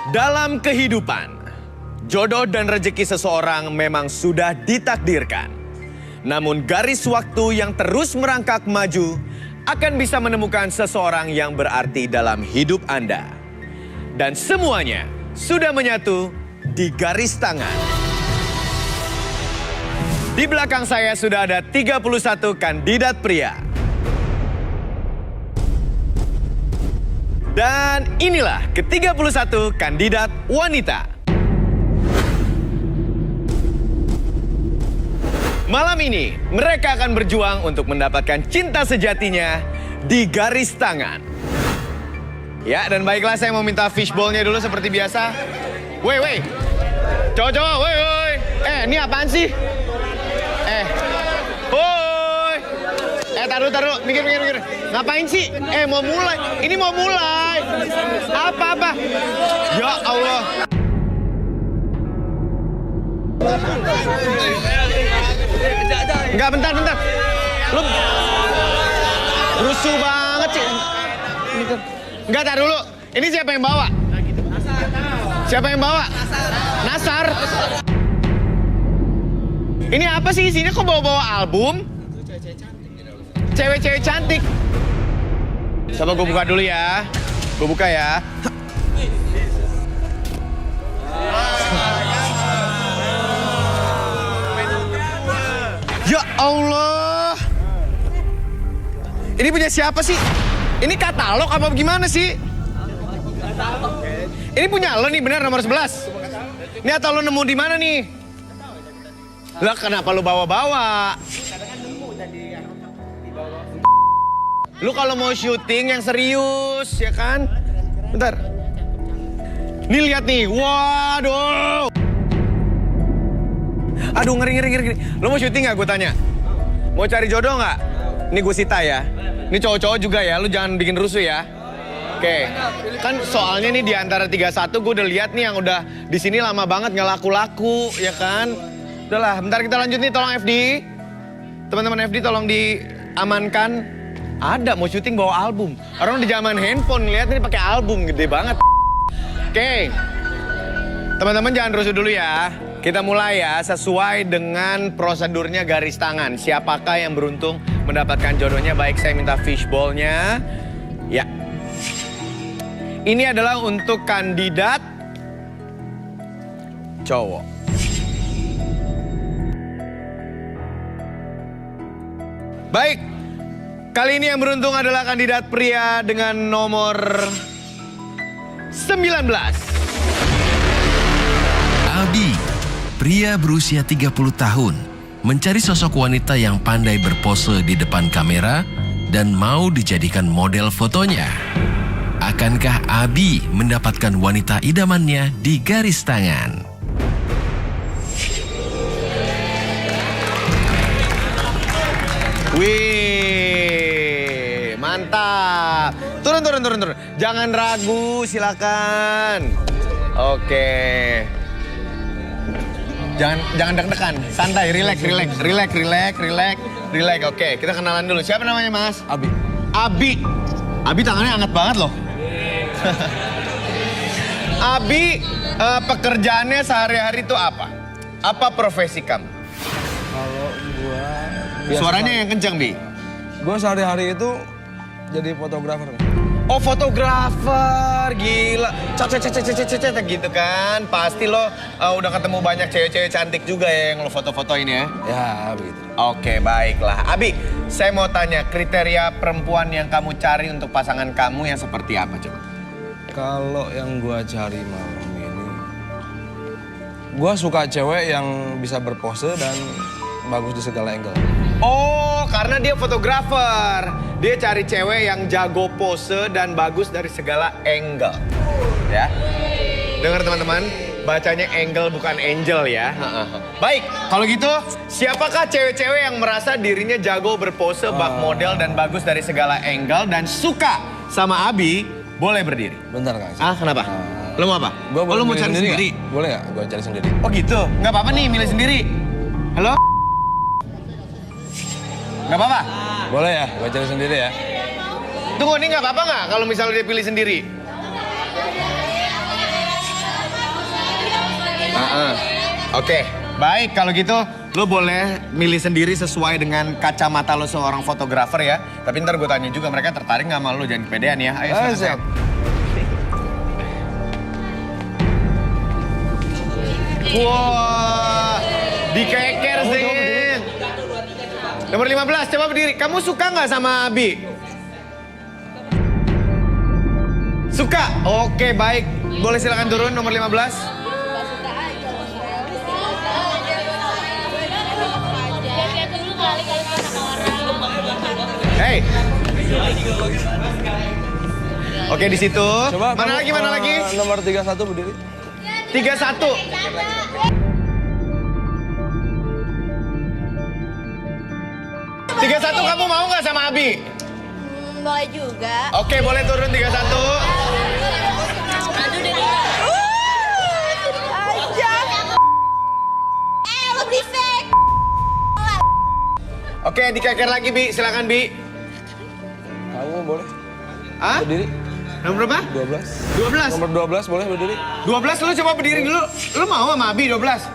Dalam kehidupan, jodoh dan rezeki seseorang memang sudah ditakdirkan. Namun garis waktu yang terus merangkak maju akan bisa menemukan seseorang yang berarti dalam hidup Anda. Dan semuanya sudah menyatu di garis tangan. Di belakang saya sudah ada 31 kandidat pria. Dan inilah ke-31 kandidat wanita. Malam ini, mereka akan berjuang untuk mendapatkan cinta sejatinya di garis tangan. Ya, dan baiklah saya mau minta fishball-nya dulu seperti biasa. Woi. Cowok-cowok, woi. Ini apaan sih? Woi. Taruh. Mikir. Ngapain sih? Mau mulai. Ini mau mulai. Apa? Ya Allah. Enggak, bentar. Lu rusuh banget sih. Enggak, tar dulu. Ini siapa yang bawa? Siapa yang bawa? Nasar. Ini apa sih isinya, kok bawa-bawa album? Cewek-cewek cantik. Coba gue buka dulu ya. Gue buka ya. Ya Allah. Ini punya siapa sih? Ini katalog apa gimana sih? Ini punya lo nih, bener nomor 11. Ini atau lo nemu di mana nih? Lah kenapa lo bawa-bawa? Lu kalau mau syuting yang serius, ya kan? Bentar. Nih lihat nih, waduh. Aduh, ngeri. Lu mau syuting nggak, gue tanya? Mau cari jodoh nggak? Ini gue sita ya. Ini cowok-cowok juga ya, lu jangan bikin rusuh ya. Oke, kan soalnya nih di antara 31 gue udah lihat nih yang udah di sini lama banget nggak laku-laku, ya kan? Udahlah, bentar kita lanjut nih, tolong FD. Teman-teman FD tolong diamankan. Ada mau syuting bawa album. Orang di zaman handphone lihat nih pakai album gede banget. Oke. Teman-teman jangan rusuh dulu ya. Kita mulai ya sesuai dengan prosedurnya garis tangan. Siapakah yang beruntung mendapatkan jodohnya? Baik, saya minta fishball-nya. Ya. Ini adalah untuk kandidat cowok. Baik. Kali ini yang beruntung adalah kandidat pria dengan nomor 19. Abi, pria berusia 30 tahun, mencari sosok wanita yang pandai berpose di depan kamera dan mau dijadikan model fotonya. Akankah Abi mendapatkan wanita idamannya di garis tangan? Wih, mantap. Turun. Jangan ragu, silakan. Oke. Jangan deg-degan, santai, relax. Oke, kita kenalan dulu. Siapa namanya, Mas? Abi tangannya hangat banget loh. Abi, pekerjaannya sehari-hari itu apa? Apa profesi kamu? Kalau gua Suaranya yang kencang, Bi. Gua sehari-hari itu jadi fotografer. Oh, fotografer, gila. Cet gitu kan. Pasti lo udah ketemu banyak cewek-cewek cantik juga ya yang lo foto-fotoin ya. Ya, begitu. Oke, baiklah. Abi, saya mau tanya kriteria perempuan yang kamu cari untuk pasangan kamu yang seperti apa coba? Kalau yang gua cari malam ini, gua suka cewek yang bisa berpose dan bagus di segala angle. Oh, karena dia fotografer. Dia cari cewek yang jago pose dan bagus dari segala angle. Ya. Dengar teman-teman, bacanya angle bukan angel ya. Baik, kalau gitu siapakah cewek-cewek yang merasa dirinya jago berpose, bak model dan bagus dari segala angle dan suka sama Abi, boleh berdiri. Bentar, Kang. Kenapa? Lo mau apa? Gua lo mau milih cari sendiri? Gak? Boleh nggak? Gua cari sendiri. Oh gitu? Nggak apa-apa nih milih sendiri. Halo? Nggak apa-apa? Boleh ya? Gua cari sendiri ya. Tunggu, ini nggak apa-apa nggak kalau misalnya dia pilih sendiri? Oke, baik kalau gitu lo boleh milih sendiri sesuai dengan kacamata lo seorang fotografer ya. Tapi ntar gue tanya juga mereka tertarik nggak sama lo, jangan kepedean ya. Ayo silakan, siap. Wah, dikeker Zin. Nomor 15, coba berdiri. Kamu suka nggak sama Abi? Suka? Oke, baik. Boleh silakan turun nomor 15. Hey. Oke, di situ. Coba Mana kamu, lagi, mana lagi? Nomor 31 berdiri. 31. 31 kamu mau nggak sama Abi? Boleh juga. Oke, boleh turun 31. Aduh deh. Aja. Lo beli fake. Oke, dikeker lagi Bi, silakan Bi. Kamu boleh Ah? berdiri. Nomor berapa? 12. 12. Nomor 12 boleh berdiri. 12 lu coba berdiri dulu. Lu mau sama Abi 12?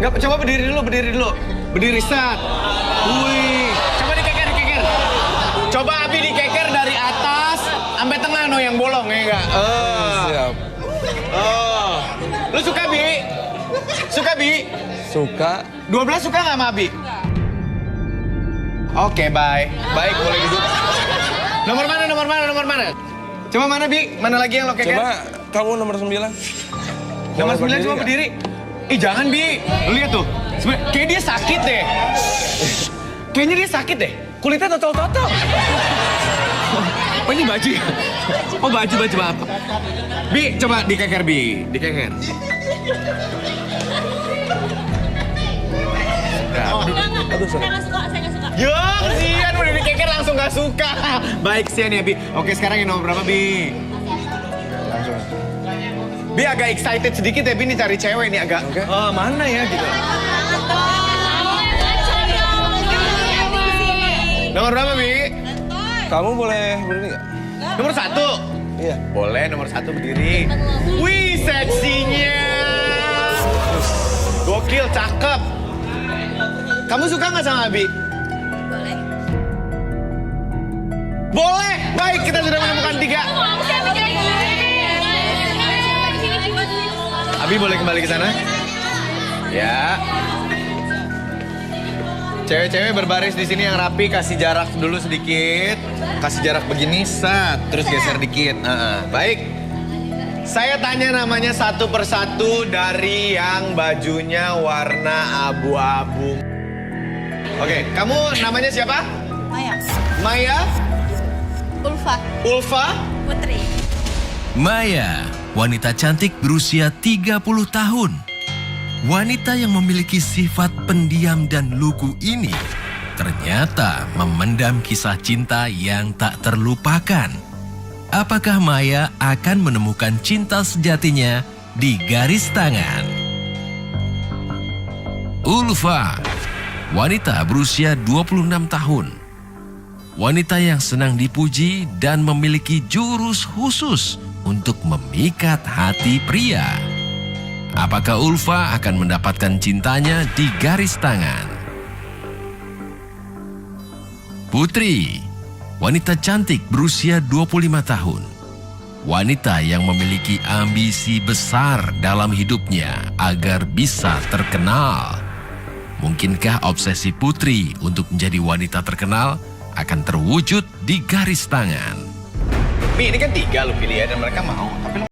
Enggak, coba berdiri dulu, berdiri dulu. Berdiri set. Wih, coba dikeker, dikeker. Coba Abi dikeker dari atas sampai tengah no yang bolong ya enggak? Siap. Oh. Lu suka Bi? Suka Bi? Suka. 12 suka nggak sama Abi? Oke, bye. Baik, boleh duduk. Nomor mana, nomor mana, nomor mana? Coba mana, Bi? Mana lagi yang lo keker? Coba kamu nomor 9. Nomor 9 berdiri coba nggak? berdiri. Ih, jangan, Bi. Lu lihat tuh. Kayak dia sakit deh. Kayaknya dia sakit deh. Kulitnya totol-totol. Oh, ini baju ya? Oh, baju apa? Bi, coba dikeker, Bi. Dikeker. Aduh, sorry. Saya nggak suka. Ya, kesian udah dikeker langsung gak suka. Baik, kesian ya, Bi. Oke, sekarang yang nomor berapa, Bi? Langsung. Bi agak excited sedikit ya, Bi, nih cari cewek nih agak. Oke. Mana ya gitu. Nomor berapa, Bi? Kamu boleh berdiri nggak? Nomor 1. Iya. Boleh, nomor 1 berdiri. Wih, seksinya. Gokil, cakep. Kamu suka nggak sama Abi? Boleh. Boleh. Baik, kita sudah menemukan 3. Abi boleh kembali ke sana? Ya. Cewek-cewek berbaris di sini yang rapi, kasih jarak dulu sedikit. Kasih jarak begini, set. Terus geser dikit. Baik. Saya tanya namanya satu persatu dari yang bajunya warna abu-abu. Oke, kamu namanya siapa? Maya. Maya? Ulfa. Ulfa? Putri. Maya, wanita cantik berusia 30 tahun. Wanita yang memiliki sifat pendiam dan lugu ini ternyata memendam kisah cinta yang tak terlupakan. Apakah Maya akan menemukan cinta sejatinya di garis tangan? Ulfa, wanita berusia 26 tahun. Wanita yang senang dipuji dan memiliki jurus khusus untuk memikat hati pria. Apakah Ulfa akan mendapatkan cintanya di garis tangan? Putri, wanita cantik berusia 25 tahun. Wanita yang memiliki ambisi besar dalam hidupnya agar bisa terkenal. Mungkinkah obsesi Putri untuk menjadi wanita terkenal akan terwujud di garis tangan? Mi, ini kan 3 lu pilih ya dan mereka mau. Tapi lu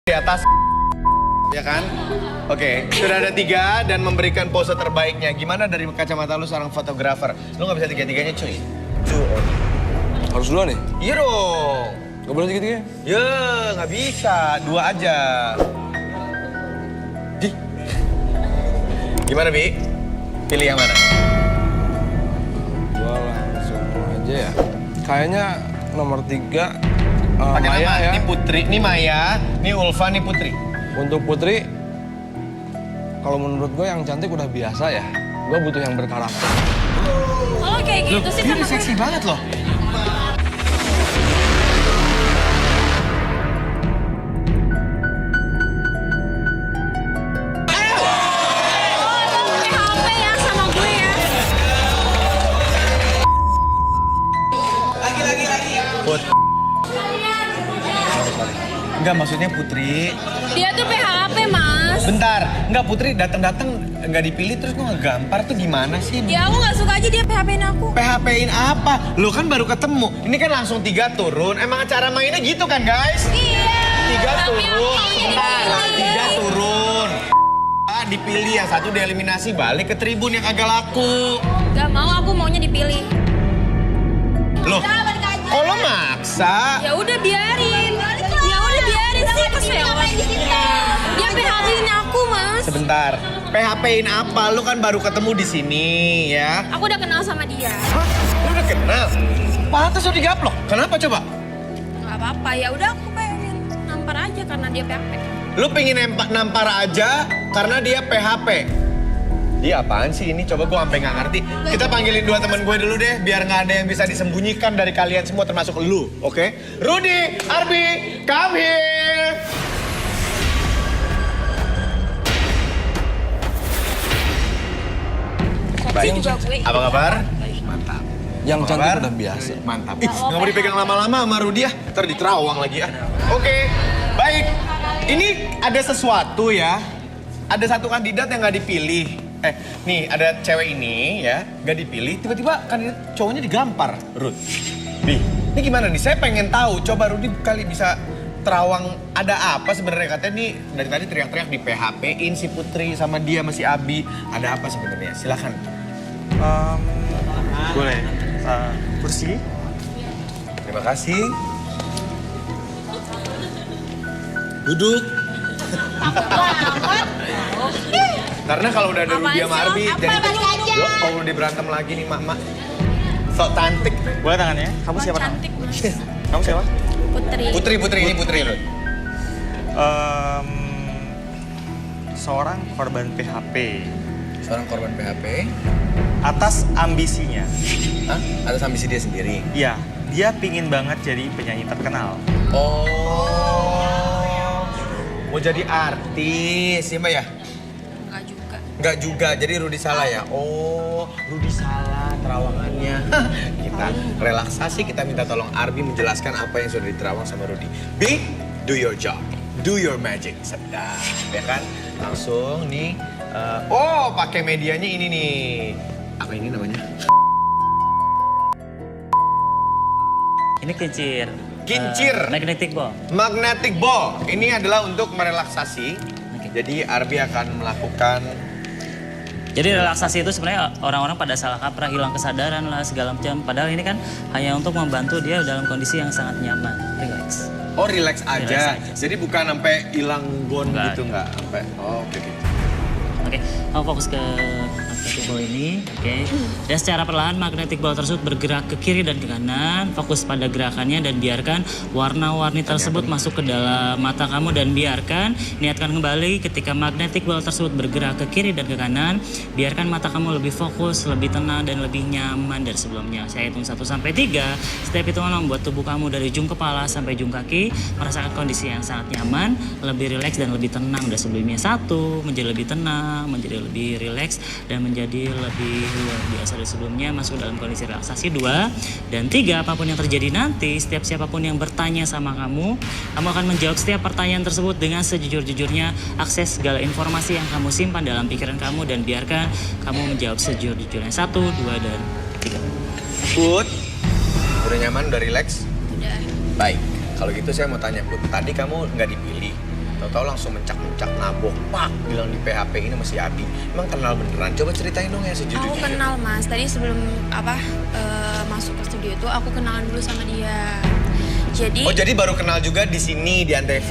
di atas. Ya kan? Oke, sudah ada 3 dan memberikan pose terbaiknya. Gimana dari kacamata lu seorang fotografer? Lu nggak bisa 3-3-nya cuy. Harus dua nih? Iya dong. Gak boleh tiga-tiga? Ya, nggak bisa. 2 aja. Di. Gimana, Bi? Pilih yang mana? Gua langsung aja ya. Kayaknya nomor 3 Pakai Maya nama, ya. ini Putri, ini Maya, ini Ulfa, ini Putri. Untuk Putri, kalau menurut gue yang cantik udah biasa ya. Gue butuh yang berkarakter. Kalau kayak gitu sih Dia sama udah seksi banget loh. pakai HP ya sama gue ya. Put. Enggak, maksudnya Putri. Dia tuh PHP, Mas. Bentar, enggak Putri datang-datang enggak dipilih terus lu ngegampar tuh gimana sih? Ya aku nggak suka aja dia PHP-in aku. PHP-in apa? Lu kan baru ketemu. Ini kan langsung 3 turun. Emang cara mainnya gitu kan, guys? Iya. 3 Tapi turun. aku maunya Bentar, dipilih. 3 turun. Dipilih, yang satu dieliminasi, balik ke tribun yang agak laku. Gak mau, aku maunya dipilih. Loh, Udah, balik aja. kok lo maksa? Ya udah biarin. Ya udah biarin sih kesel. Dia PHP-in aku, Mas. Sebentar, PHP-in apa? Lu kan baru ketemu di sini, ya? Aku udah kenal sama dia. Hah? Lu udah kenal? Pantes lo digaplok. Kenapa coba? Gak apa-apa, ya udah aku pengen nampar aja karena dia PHP. Lu pengen nampar aja karena dia PHP? Dia apaan sih ini? Coba gue sampai nggak ngerti. Kita panggilin 2 teman gue dulu deh, biar nggak ada yang bisa disembunyikan dari kalian semua, termasuk lu, oke? Rudy, Arbi, come here. Baik. juga gue. Apa kabar? Mantap. Yang Apa cantik kabar? udah biasa. Mantap. Ih, nggak mau dipegang lama-lama sama Rudy ya. Ntar diterawang lagi ya. Oke, baik. Ini ada sesuatu ya. Ada satu kandidat yang nggak dipilih. Nih ada cewek ini ya, nggak dipilih. Tiba-tiba kandidat cowoknya digampar, Rud. Ini gimana nih? Saya pengen tahu. Coba Rudy kali bisa terawang ada apa sebenarnya, katanya nih dari tadi teriak-teriak di PHP-in si Putri sama dia masih Abi. Ada apa sebenarnya? Silakan. Boleh. Kursi? Terima kasih. Duduk. Karena kalau udah ada Rudy sama Arbi, jadi loh, kalau udah berantem lagi nih mak-mak. Sok cantik. Boleh tangannya? Kamu siapa nama? Cantik, Mas. Kamu siapa? Putri. Ini Putri loh. Seorang korban PHP. Seorang korban PHP. Atas ambisinya. Hah? Atas ambisi dia sendiri. Iya, dia pingin banget jadi penyanyi terkenal. Oh. Mau jadi artis ya Mbak ya? Enggak juga. Enggak juga, jadi Rudy salah ya? Oh, Rudy salah terawangannya. Kita relaksasi, kita minta tolong Arbi menjelaskan apa yang sudah diterawang sama Rudy. B, do your job, do your magic. Sedap, ya kan? Langsung nih, pakai medianya ini nih. Apa ini namanya? Ini kincir. Kincir. Magnetic ball. Magnetic ball. Ini adalah untuk merelaksasi. Oke. Jadi Arbi akan melakukan. Jadi relaksasi itu sebenarnya orang-orang pada salah kaprah, hilang kesadaran lah segala macam. Padahal ini kan hanya untuk membantu dia dalam kondisi yang sangat nyaman, relax. Oh, relax aja. Relax aja. Jadi bukan sampai hilang gon Enggak. gitu nggak? Sampai. Oh, oke gitu. Oke, kamu fokus ke magnetic ball ini, oke. Dan secara perlahan magnetic ball tersebut bergerak ke kiri dan ke kanan. Fokus pada gerakannya dan biarkan warna-warni tersebut masuk ke dalam mata kamu dan biarkan niatkan kembali ketika magnetic ball tersebut bergerak ke kiri dan ke kanan. Biarkan mata kamu lebih fokus, lebih tenang dan lebih nyaman dari sebelumnya. Saya hitung 1 sampai 3. Setiap hitungan membuat tubuh kamu dari ujung kepala sampai ujung kaki merasakan kondisi yang sangat nyaman, lebih rileks dan lebih tenang dari sebelumnya. 1, menjadi lebih tenang, menjadi lebih rileks dan menjadi lebih luar biasa dari sebelumnya, masuk dalam kondisi relaksasi. 2 dan 3, apapun yang terjadi nanti, setiap siapapun yang bertanya sama kamu akan menjawab setiap pertanyaan tersebut dengan sejujur-jujurnya. Akses segala informasi yang kamu simpan dalam pikiran kamu dan biarkan kamu menjawab sejujur-jujurnya. 1, 2 dan 3. Put, udah nyaman, udah relax? Udah. Baik. Kalau gitu saya mau tanya Put, tadi kamu nggak dipilih, Tahu-tahu langsung mencak-mencak nabok, pak, bilang di PHP ini masih Abi. Emang kenal beneran? Coba ceritain dong ya Aku sejujurnya. kenal Mas, tadi sebelum masuk ke studio itu aku kenalan dulu sama dia. Jadi, Oh jadi baru kenal juga di sini di Antv.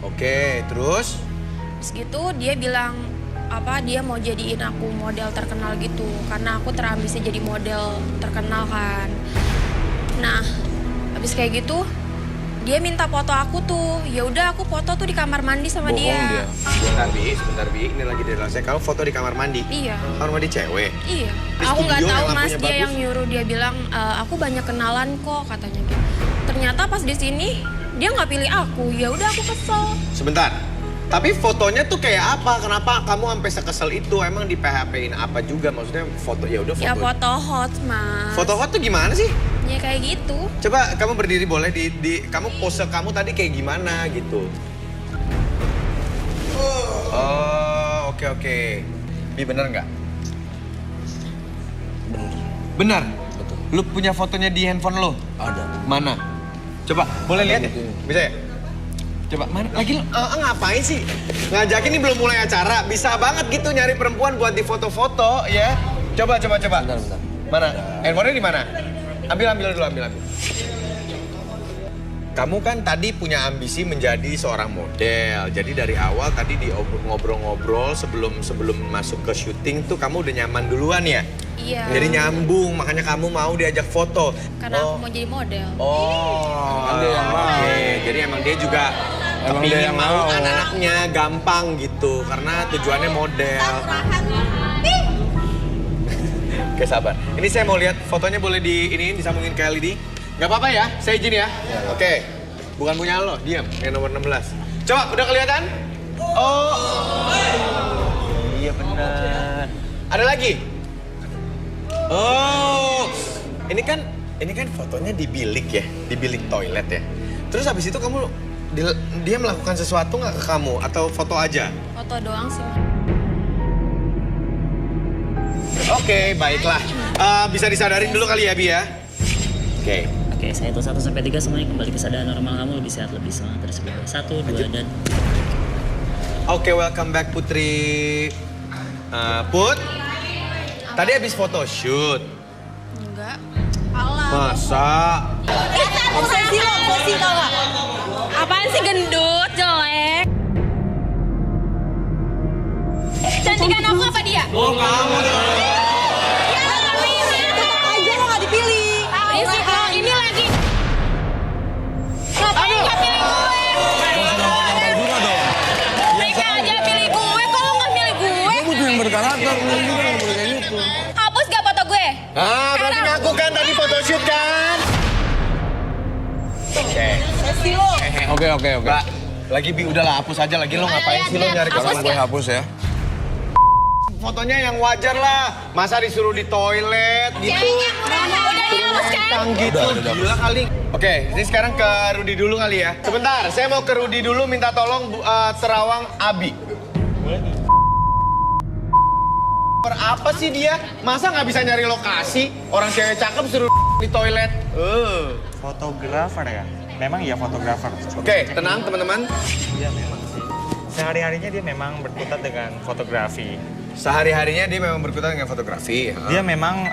Oke, terus? terus gitu dia bilang dia mau jadiin aku model terkenal gitu karena aku terambisi jadi model terkenal kan. Nah, habis kayak gitu dia minta foto aku tuh. Ya udah aku foto tuh di kamar mandi sama Bohong dia. Sebentar Bi. Ini lagi saya kalau foto di kamar mandi. Iya. Kamar mandi cewek. Iya. Di Aku nggak studio tahu yang Mas, lampunya dia bagus. yang nyuruh. Dia bilang aku banyak kenalan kok katanya gitu. Ternyata pas di sini dia nggak pilih aku. Ya udah aku kesel. Sebentar. Tapi fotonya tuh kayak apa? Kenapa kamu sampai sekesel itu? Emang di PHP-in apa juga? Maksudnya foto ya udah foto. Ya foto hot Mas. Foto hot tuh gimana sih? Ya kayak gitu. Coba kamu berdiri boleh di kamu pose kamu tadi kayak gimana gitu. Oh, oke. Bi bener nggak? Bener. Betul. Lu punya fotonya di handphone lo? Ada. Mana? Coba, boleh lihat ya? Gitu. Bisa ya? Coba, mana? Lagi ngapain sih? Ngajakin ini belum mulai acara. Bisa banget gitu nyari perempuan buat di foto-foto ya. Coba. Bentar. Mana? Handphonenya di mana? Ambil dulu. Kamu kan tadi punya ambisi menjadi seorang model. Jadi dari awal tadi di ngobrol-ngobrol sebelum masuk ke syuting tuh kamu udah nyaman duluan ya? Iya. Jadi nyambung, makanya kamu mau diajak foto. Karena aku mau jadi model. Oh, Emang dia yang mau. oke. Jadi emang dia juga Emang dia kepingin yang mau mau. anak-anaknya gampang gitu, karena tujuannya model. Oke sabar. Ini saya mau lihat fotonya, boleh disambungin ke LED? Gak apa-apa ya, saya izin ya. Oke, bukan punya lo, diam. Yang nomor 16. Coba, udah kelihatan? Oh, iya benar. Ada lagi? Oh, ini kan fotonya di bilik ya, di bilik toilet ya. Terus habis itu kamu dia melakukan sesuatu nggak ke kamu atau foto aja? Foto doang sih. Oke, baiklah. Bisa disadarin dulu kali ya, Bi ya. Oke. Oke, saya hitung 1 sampai 3 semuanya kembali kesadaran normal kamu, lebih sehat, lebih semangat dari sebelumnya. 1, 2, dan... Oke, welcome back Putri. Put, tadi habis photoshoot. Enggak. Masa? Posisi tau gak? Apaan sih gendut, jelek? Cantikan aku apa dia? Oh, kamu dong. Ya, tetap aja lo gak dipilih. Berisik lo, ini lagi. Ngapain gak pilih gue? Mereka aja pilih gue, kok lo gak pilih gue? Gue butuh yang berkarakter, lu juga gak boleh kayak gitu. Hapus gak foto gue? Berarti ngaku kan tadi photoshoot kan? Oke. Oke. Mbak, lagi Bi udahlah hapus aja lagi, lo ngapain sih lo nyari Hapus Sekarang gue kesalahan? hapus ya. Fotonya yang wajar lah. Masa disuruh di toilet gitu. Udah dihapuskan? Tang gitu, Udah. gila kali. Oke, ini sekarang ke Rudi dulu kali ya. Sebentar, saya mau ke Rudi dulu minta tolong Terawang Abi. Apa sih dia? Masa nggak bisa nyari lokasi? Orang cewek cakep suruh di toilet. Fotografer ya? Memang iya fotografer. Oke, tenang teman-teman. Iya memang sih. Sehari-harinya dia memang berkutat dengan fotografi. Sehari-harinya dia memang berkutat dengan fotografi. Dia memang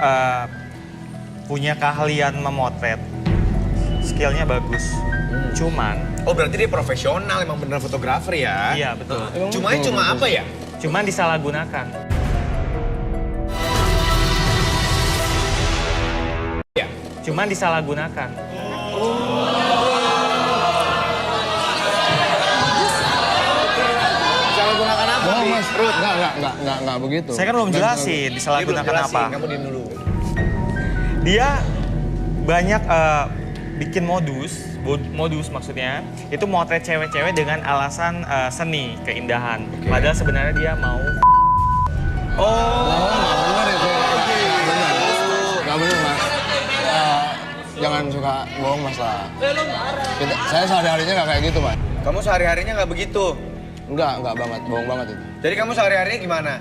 punya keahlian memotret. Skillnya bagus. Cuman, Oh berarti dia profesional, emang bener fotografer ya? iya betul. Cuma apa ya? Cuman disalahgunakan. Ya. Cuman disalahgunakan. Salah gunakan apa? Bohong Bi? mas, Ruth. enggak begitu. Saya kan belum jelasin Dia belum disalahgunakan jelasin, apa. kamu diam dulu. Dia banyak bikin modus maksudnya itu motret cewek-cewek dengan alasan seni, keindahan. Padahal sebenarnya dia mau Nggak bener itu. Nggak bener mas. Jangan suka bohong mas lah. Saya sehari-harinya nggak kayak gitu mas. Kamu sehari-harinya nggak begitu? Enggak banget, bohong banget itu. Jadi kamu sehari-harinya gimana?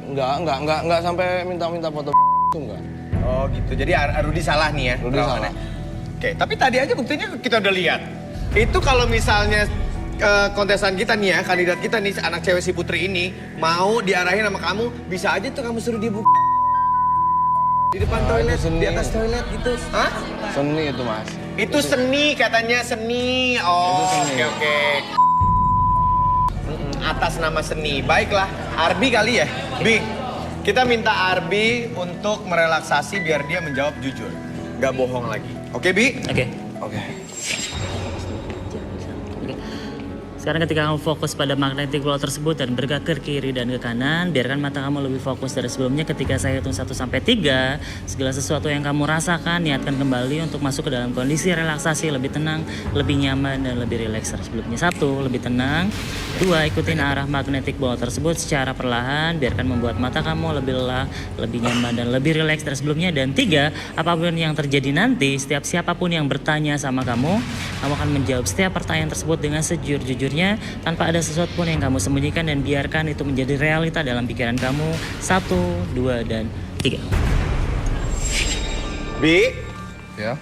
Enggak sampai minta foto itu enggak. Oh gitu, jadi Rudi salah nih ya? Rudi perawangannya. salah. Oke, tapi tadi aja buktinya kita udah lihat. Itu kalau misalnya kontesan kita nih ya, kandidat kita nih, anak cewek si Putri ini mau diarahin sama kamu, bisa aja tuh kamu suruh dia buka di depan toilet, itu seni. di atas toilet gitu. Hah? Seni itu mas. Itu seni katanya, seni. Oh, Itu seni. oke. Atas nama seni. Baiklah, Arbi kali ya? Bi, kita minta Arbi untuk merelaksasi biar dia menjawab jujur. Gak bohong lagi. Oke, Bi? Oke. Oke. Sekarang ketika kamu fokus pada magnetic wall tersebut dan bergerak ke kiri dan ke kanan, biarkan mata kamu lebih fokus dari sebelumnya. Ketika saya hitung 1 sampai 3, segala sesuatu yang kamu rasakan, niatkan kembali untuk masuk ke dalam kondisi relaksasi, lebih tenang, lebih nyaman, dan lebih rileks dari sebelumnya. 1, lebih tenang. 2, ikutin arah magnetic wall tersebut secara perlahan, biarkan membuat mata kamu lebih lelah, lebih nyaman, dan lebih rileks dari sebelumnya. Dan 3, apapun yang terjadi nanti, setiap siapapun yang bertanya sama kamu akan menjawab setiap pertanyaan tersebut dengan sejujur-jujurnya, tanpa ada sesuatu pun yang kamu sembunyikan, dan biarkan itu menjadi realita dalam pikiran kamu. 1, 2, dan 3. Bi, Ya,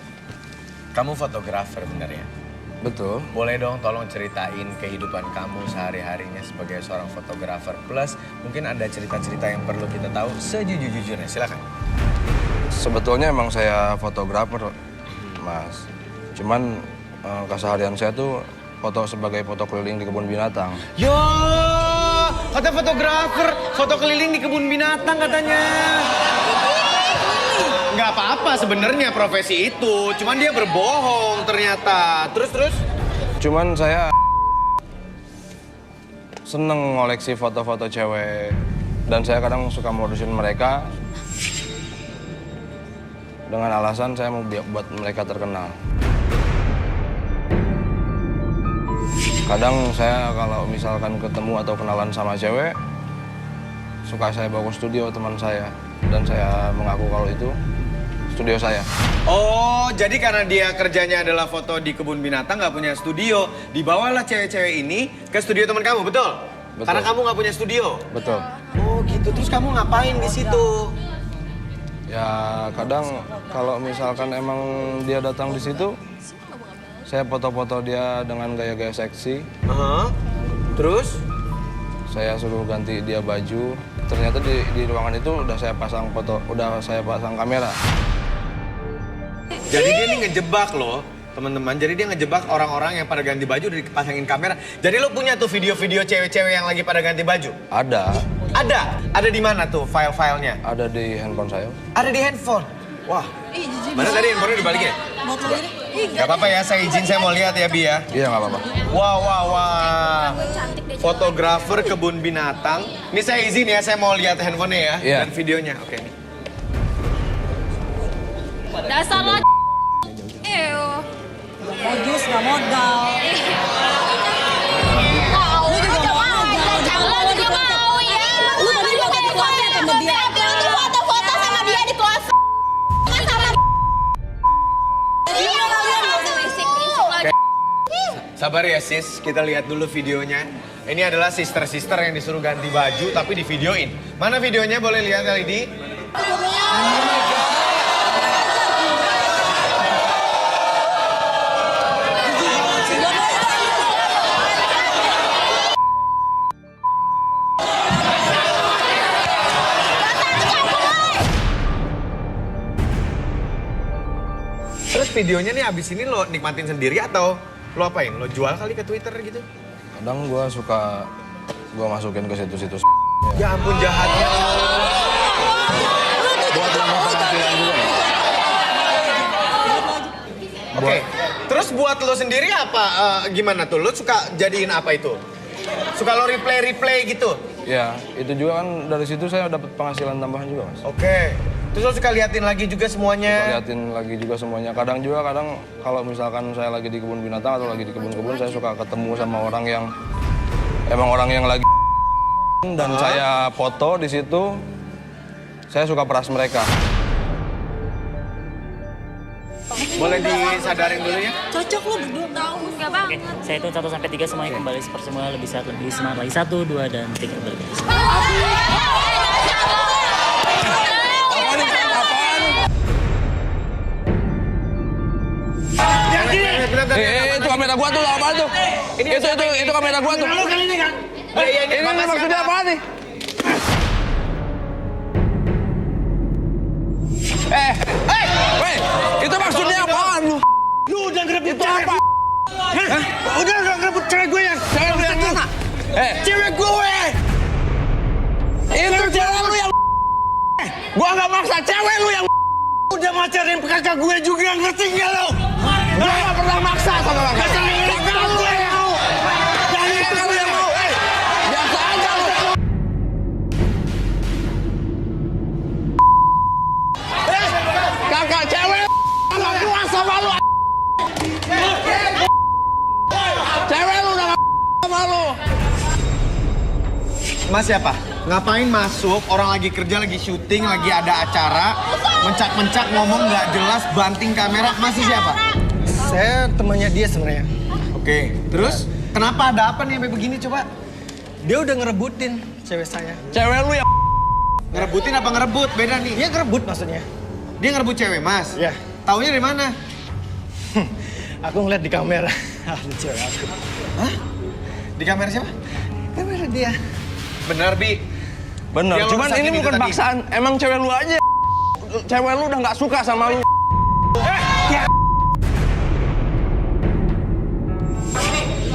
kamu fotografer bener ya? betul. Boleh dong tolong ceritain kehidupan kamu sehari-harinya sebagai seorang fotografer. Plus mungkin ada cerita-cerita yang perlu kita tahu sejujur-jujurnya. Silakan. Sebetulnya emang saya fotografer, mas. Cuman keseharian saya tuh foto sebagai foto keliling di kebun binatang. Yo, kata fotografer, foto keliling di kebun binatang katanya. Nggak apa-apa sebenarnya profesi itu, cuman dia berbohong ternyata. Terus? Cuman saya seneng ngoleksi foto-foto cewek. Dan saya kadang suka modusin mereka dengan alasan saya mau buat mereka terkenal. Kadang saya kalau misalkan ketemu atau kenalan sama cewek, suka saya bawa ke studio teman saya. Dan saya mengaku kalau itu studio saya. Oh, jadi karena dia kerjanya adalah foto di kebun binatang, nggak punya studio, dibawalah cewek-cewek ini ke studio teman kamu, betul? Betul. Karena kamu nggak punya studio. Betul. Oh gitu, terus kamu ngapain di situ? Ya kadang kalau misalkan emang dia datang di situ, saya foto-foto dia dengan gaya-gaya seksi. Terus? Saya suruh ganti dia baju. Ternyata di ruangan itu udah saya pasang foto, udah saya pasang kamera. Jadi dia ini ngejebak loh, teman-teman. Jadi dia ngejebak orang-orang yang pada ganti baju udah dipasangin kamera. Jadi lo punya tuh video-video cewek-cewek yang lagi pada ganti baju? Ada, Ada di mana tuh file-filenya? ada di handphone saya. Ada di handphone. Wah, mana tadi handphonenya dibalikin? Gak apa-apa ya, saya izin, saya mau lihat ya Bi ya. Iya nggak apa-apa. Wah. Fotografer kebun binatang. Ini saya izin ya, saya mau lihat handphonenya ya. Iya. Dan videonya, oke nih. Dasar lo Modus nggak modal. Lu juga mau ya. Lu tadi juga ganti kloset sama dia. Lu foto-foto sama dia di kloset. Sama berisik lagi. Sabar ya sis, kita lihat dulu videonya. Ini adalah sister-sister yang disuruh ganti baju tapi di videoin. Mana videonya, boleh lihat Lidi? Terus videonya nih abis ini lo nikmatin sendiri atau lo apain? Lo jual kali ke Twitter gitu? Kadang gue suka masukin ke situs-situs. Ya ampun jahatnya. Buat nama penampilan juga. Oke, terus buat lo sendiri apa? Gimana tuh? Lo suka jadiin apa itu? Suka lo replay gitu? Ya, itu juga kan dari situ saya dapat penghasilan tambahan juga, Mas. Oke. Terus lo suka liatin lagi juga semuanya? Liatin lagi juga semuanya. Kadang kalau misalkan saya lagi di kebun binatang atau lagi di kebun-kebun, saya suka ketemu sama orang yang emang orang yang lagi dan saya foto di situ. Saya suka peras mereka. Boleh disadarin dulu ya? Cocok lu berdua. Tahu enggak Oke, banget. saya hitung 1 sampai 3 semuanya kembali seperti semula, lebih sehat, lebih semangat lagi. 1, 2, dan 3 balik. Jangan, Itu kamera gua tuh apa tuh? Itu kamera gua tuh. Ini maksudnya apa nih? Weh, itu maksudnya apaan lu? Lu udah ngerebut Itu apa? Udah ngerebut cewek gue yang... Cewek lu yang mana? Cewek gue! Itu cewek lu yang gua nggak maksa, cewek lu yang Udah macarin kakak gue juga, ngerti nggak lo? gua nggak pernah maksa sama kakak. Kakak gue yang mau! Jangan itu lu yang mau. Biasa aja lu. Kakak cewek nggak puas sama lu. Cewek lu udah nggak sama lu. Mas siapa? Ngapain masuk, orang lagi kerja, lagi syuting, lagi ada acara, mencak-mencak ngomong nggak jelas, banting kamera, masih siapa? Saya temannya dia sebenarnya. Oke, terus kenapa ada apa nih sampai begini coba? Dia udah ngerebutin cewek saya. Cewek lu yang Ngerebutin apa ngerebut? Beda nih. Dia ngerebut maksudnya. Dia ngerebut cewek, Mas? Iya. Taunya dari mana? Aku ngeliat di kamera. Ada cewek aku. Hah? Di kamera siapa? Kamera dia. Benar, Bi. bener, Yang lo cuman kesakin ini itu bukan tadi. paksaan. Emang cewek lu aja. Cewek lu udah nggak suka sama lu.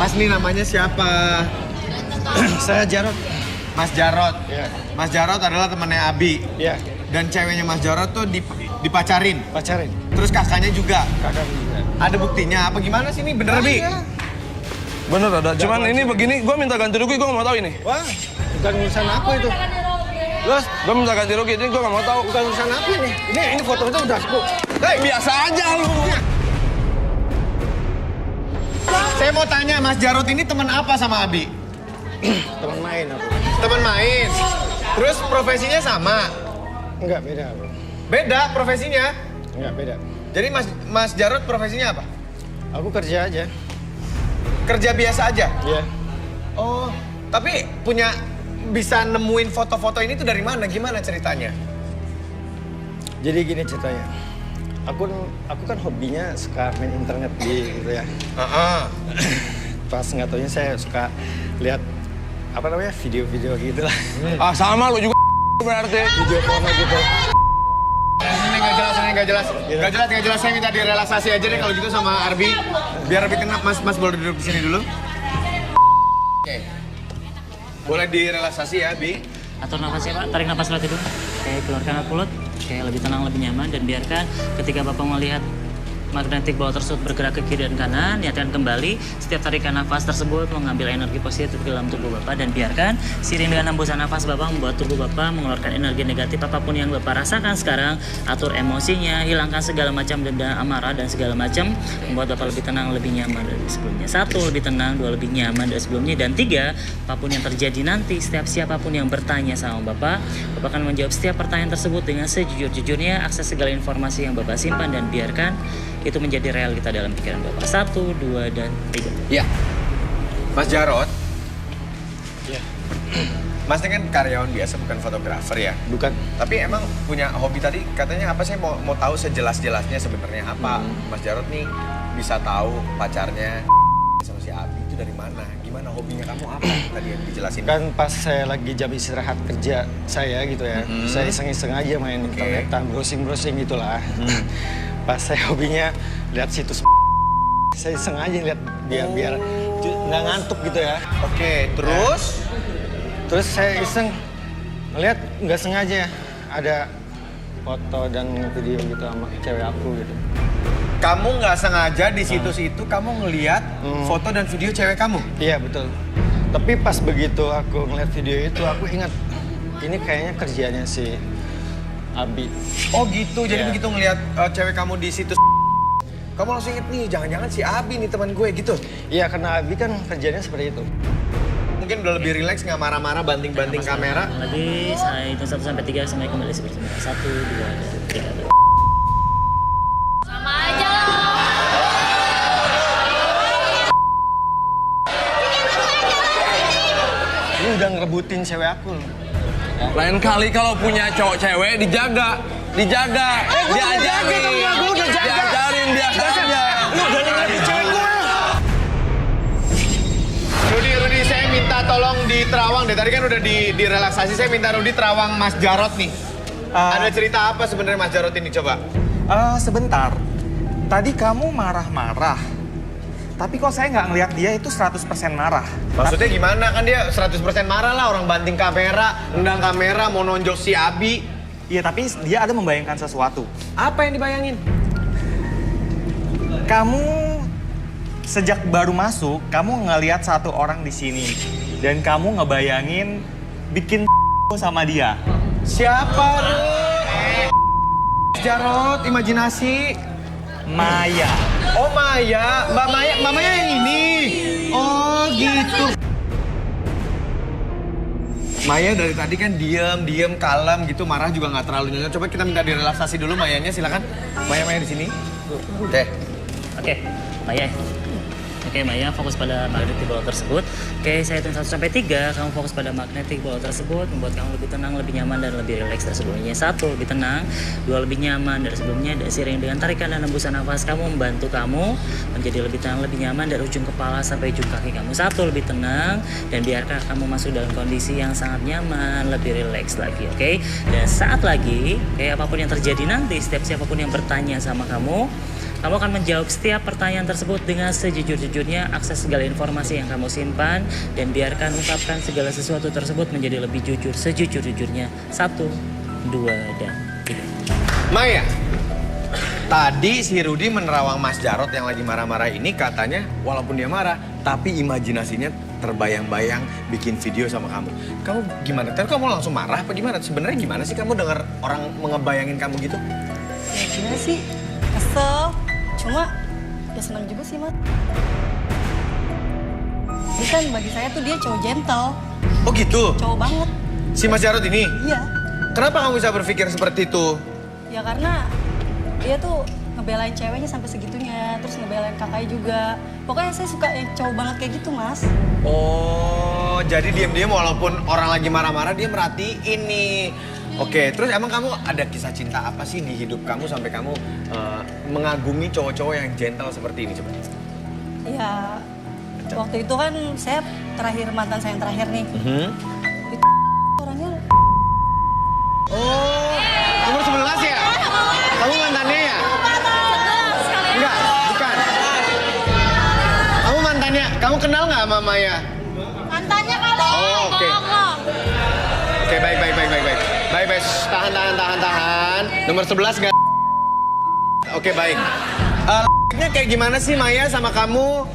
Mas ini namanya siapa? Saya Jarot. Mas Jarot. Iya. Mas Jarot adalah temannya Abi. Iya. Dan ceweknya Mas Jarot tuh dipacarin. Pacarin. Terus kakaknya juga. Kakak juga. Ada buktinya apa gimana sih ini? Bener, Bi? Bener ada. Cuman ini begini, gua minta ganti rugi, gua nggak mau tahu ini. Wah, bukan urusan aku itu. Los, Gua minta ganti rugi, ini gua nggak mau tahu. bukan urusan aku ini. Ini foto itu udah aku. Hei, biasa aja lu. Saya mau tanya, Mas Jarot ini teman apa sama Abi? Teman main aku. Teman main. Terus profesinya sama? Enggak beda aku. Beda profesinya? Enggak beda. Jadi Mas Jarot profesinya apa? Aku kerja aja. Kerja biasa aja? Iya. Oh, tapi bisa nemuin foto-foto ini tuh dari mana? Gimana ceritanya? Jadi gini ceritanya. Aku kan hobinya suka main internet gitu ya. Pas nggak taunya saya suka lihat apa namanya video-video gitu lah. Ah, sama lu juga berarti. Video porno gitu. Ini nggak jelas, ini nggak jelas. Nggak jelas. Saya minta direlaksasi aja deh kalau gitu sama Arbi. Biar Arbi kena, Mas boleh duduk di sini dulu. Oke. Boleh direlaksasi ya, Bi. Atur nafasnya Pak, tarik nafas lewat hidung. Oke, keluarkan lewat mulut. Oke, lebih tenang, lebih nyaman. Dan biarkan ketika Bapak melihat magnetik bawah tersebut bergerak ke kiri dan kanan, niatkan kembali setiap tarikan nafas tersebut mengambil energi positif ke dalam tubuh Bapak. Dan biarkan seiring dengan hembusan nafas Bapak membuat tubuh Bapak mengeluarkan energi negatif apapun yang Bapak rasakan sekarang. Atur emosinya, hilangkan segala macam dendam, amarah dan segala macam, membuat Bapak lebih tenang, lebih nyaman dari sebelumnya. 1, lebih tenang. 2, lebih nyaman dari sebelumnya. Dan 3, apapun yang terjadi nanti, setiap siapapun yang bertanya sama Bapak akan menjawab setiap pertanyaan tersebut dengan sejujur-jujurnya. Akses segala informasi yang Bapak simpan dan biarkan itu menjadi realita dalam pikiran Bapak. 1, 2, dan 3. Iya. Mas Jarot. Iya. Mas ini kan karyawan biasa, bukan fotografer ya? Bukan. Tapi emang punya hobi tadi, katanya apa? Saya mau tahu sejelas-jelasnya sebenarnya apa. Mas Jarot nih bisa tahu pacarnya sama si Abi itu dari mana? Gimana hobinya kamu apa? Tadi yang dijelasin. Kan pas saya lagi jam istirahat kerja saya gitu ya, saya iseng-iseng aja main internetan, browsing-browsing gitulah. Pas saya hobinya lihat situs, saya iseng aja lihat biar nggak ngantuk gitu ya. Oke, terus? Terus saya iseng ngeliat nggak sengaja ada foto dan video gitu sama cewek aku gitu. Kamu nggak sengaja di situs itu kamu ngelihat foto dan video cewek kamu? Iya betul. Tapi pas begitu aku ngeliat video itu aku ingat ini kayaknya kerjanya si Abi. Oh gitu, jadi Iya. begitu ngelihat cewek kamu di situs kamu langsung inget nih, jangan-jangan si Abi nih teman gue gitu. Iya karena Abi kan kerjanya seperti itu. Mungkin udah lebih rileks, nggak marah-marah banting-banting kamera. Lagi saya hitung 1 sampai 3 sampai kembali seperti semula. 1, 2, dan 3. Sama aja lah. Ini udah ngerebutin cewek aku loh. Lain kali kalau punya cowok cewek dijaga, diajarin, diajarin biasa aja. Lu udah ngerebut cewek gue. minta tolong di terawang deh. Tadi kan udah di relaksasi, saya minta Rudi terawang Mas Jarot nih. Ada cerita apa sebenarnya Mas Jarot ini coba? Sebentar. Tadi kamu marah-marah. Tapi kok saya nggak ngelihat dia itu 100% marah. Maksudnya gimana? Kan dia 100% marah lah, orang banting kamera, nendang kamera, mau nonjok si Abi. Iya, tapi dia ada membayangkan sesuatu. Apa yang dibayangin? Kamu sejak baru masuk, kamu ngelihat satu orang di sini. Dan kamu ngebayangin bikin sama dia. Siapa, Rud? Jarot, imajinasi. Maya. Oh Maya, Mbak Maya yang ini. Oh gitu. Maya dari tadi kan diem, kalem gitu, marah juga nggak terlalu nyonya. Coba kita minta direlaksasi dulu Mayanya, silakan. Maya di sini. Oke. Oke, Maya. Oke, Maya fokus pada magnetic ball tersebut. Oke, saya hitung 1 sampai 3. Kamu fokus pada magnetic ball tersebut, membuat kamu lebih tenang, lebih nyaman, dan lebih rileks dari sebelumnya. 1, lebih tenang. 2, lebih nyaman dari sebelumnya. Dan seiring dengan tarikan dan hembusan nafas kamu membantu kamu menjadi lebih tenang, lebih nyaman dari ujung kepala sampai ujung kaki kamu. 1, lebih tenang. Dan biarkan kamu masuk dalam kondisi yang sangat nyaman, lebih rileks lagi, oke? Dan saat lagi, kayak apapun yang terjadi nanti, setiap siapapun yang bertanya sama kamu akan menjawab setiap pertanyaan tersebut dengan sejujur-jujurnya, akses segala informasi yang kamu simpan, dan biarkan ungkapkan segala sesuatu tersebut menjadi lebih jujur, sejujur-jujurnya. 1, 2, dan 3. Maya, tadi si Rudi menerawang Mas Jarot yang lagi marah-marah ini katanya walaupun dia marah, tapi imajinasinya terbayang-bayang bikin video sama kamu. Kamu gimana? Tadi kamu langsung marah apa gimana? Sebenarnya gimana sih kamu dengar orang ngebayangin kamu gitu? Ya gimana sih? Kesel. Cuma ya senang juga sih, Mas. Jadi kan bagi saya tuh dia cowok gentle. Oh gitu? Cowok banget. Si Mas Jarot ini? Iya. Kenapa kamu bisa berpikir seperti itu? Ya karena dia tuh ngebelain ceweknya sampai segitunya, terus ngebelain kakaknya juga. Pokoknya saya suka yang cowok banget kayak gitu, Mas. Oh, jadi diam-diam walaupun orang lagi marah-marah dia merhatiin nih. Oke, terus emang kamu ada kisah cinta apa sih di hidup kamu sampai kamu mengagumi cowok-cowok yang gentle seperti ini coba? Ya waktu itu kan saya mantan saya yang terakhir nih. Itu orangnya. Oh, nomor 11 ya? Kamu mantannya ya? Enggak, bukan. Kamu mantannya, kamu kenal nggak sama Maya? Mantannya kali. Oh, oke. Oke, baik. Baik, tahan. Nomor 11 nggak? Oke, baik. Nya kayak gimana sih Maya sama kamu?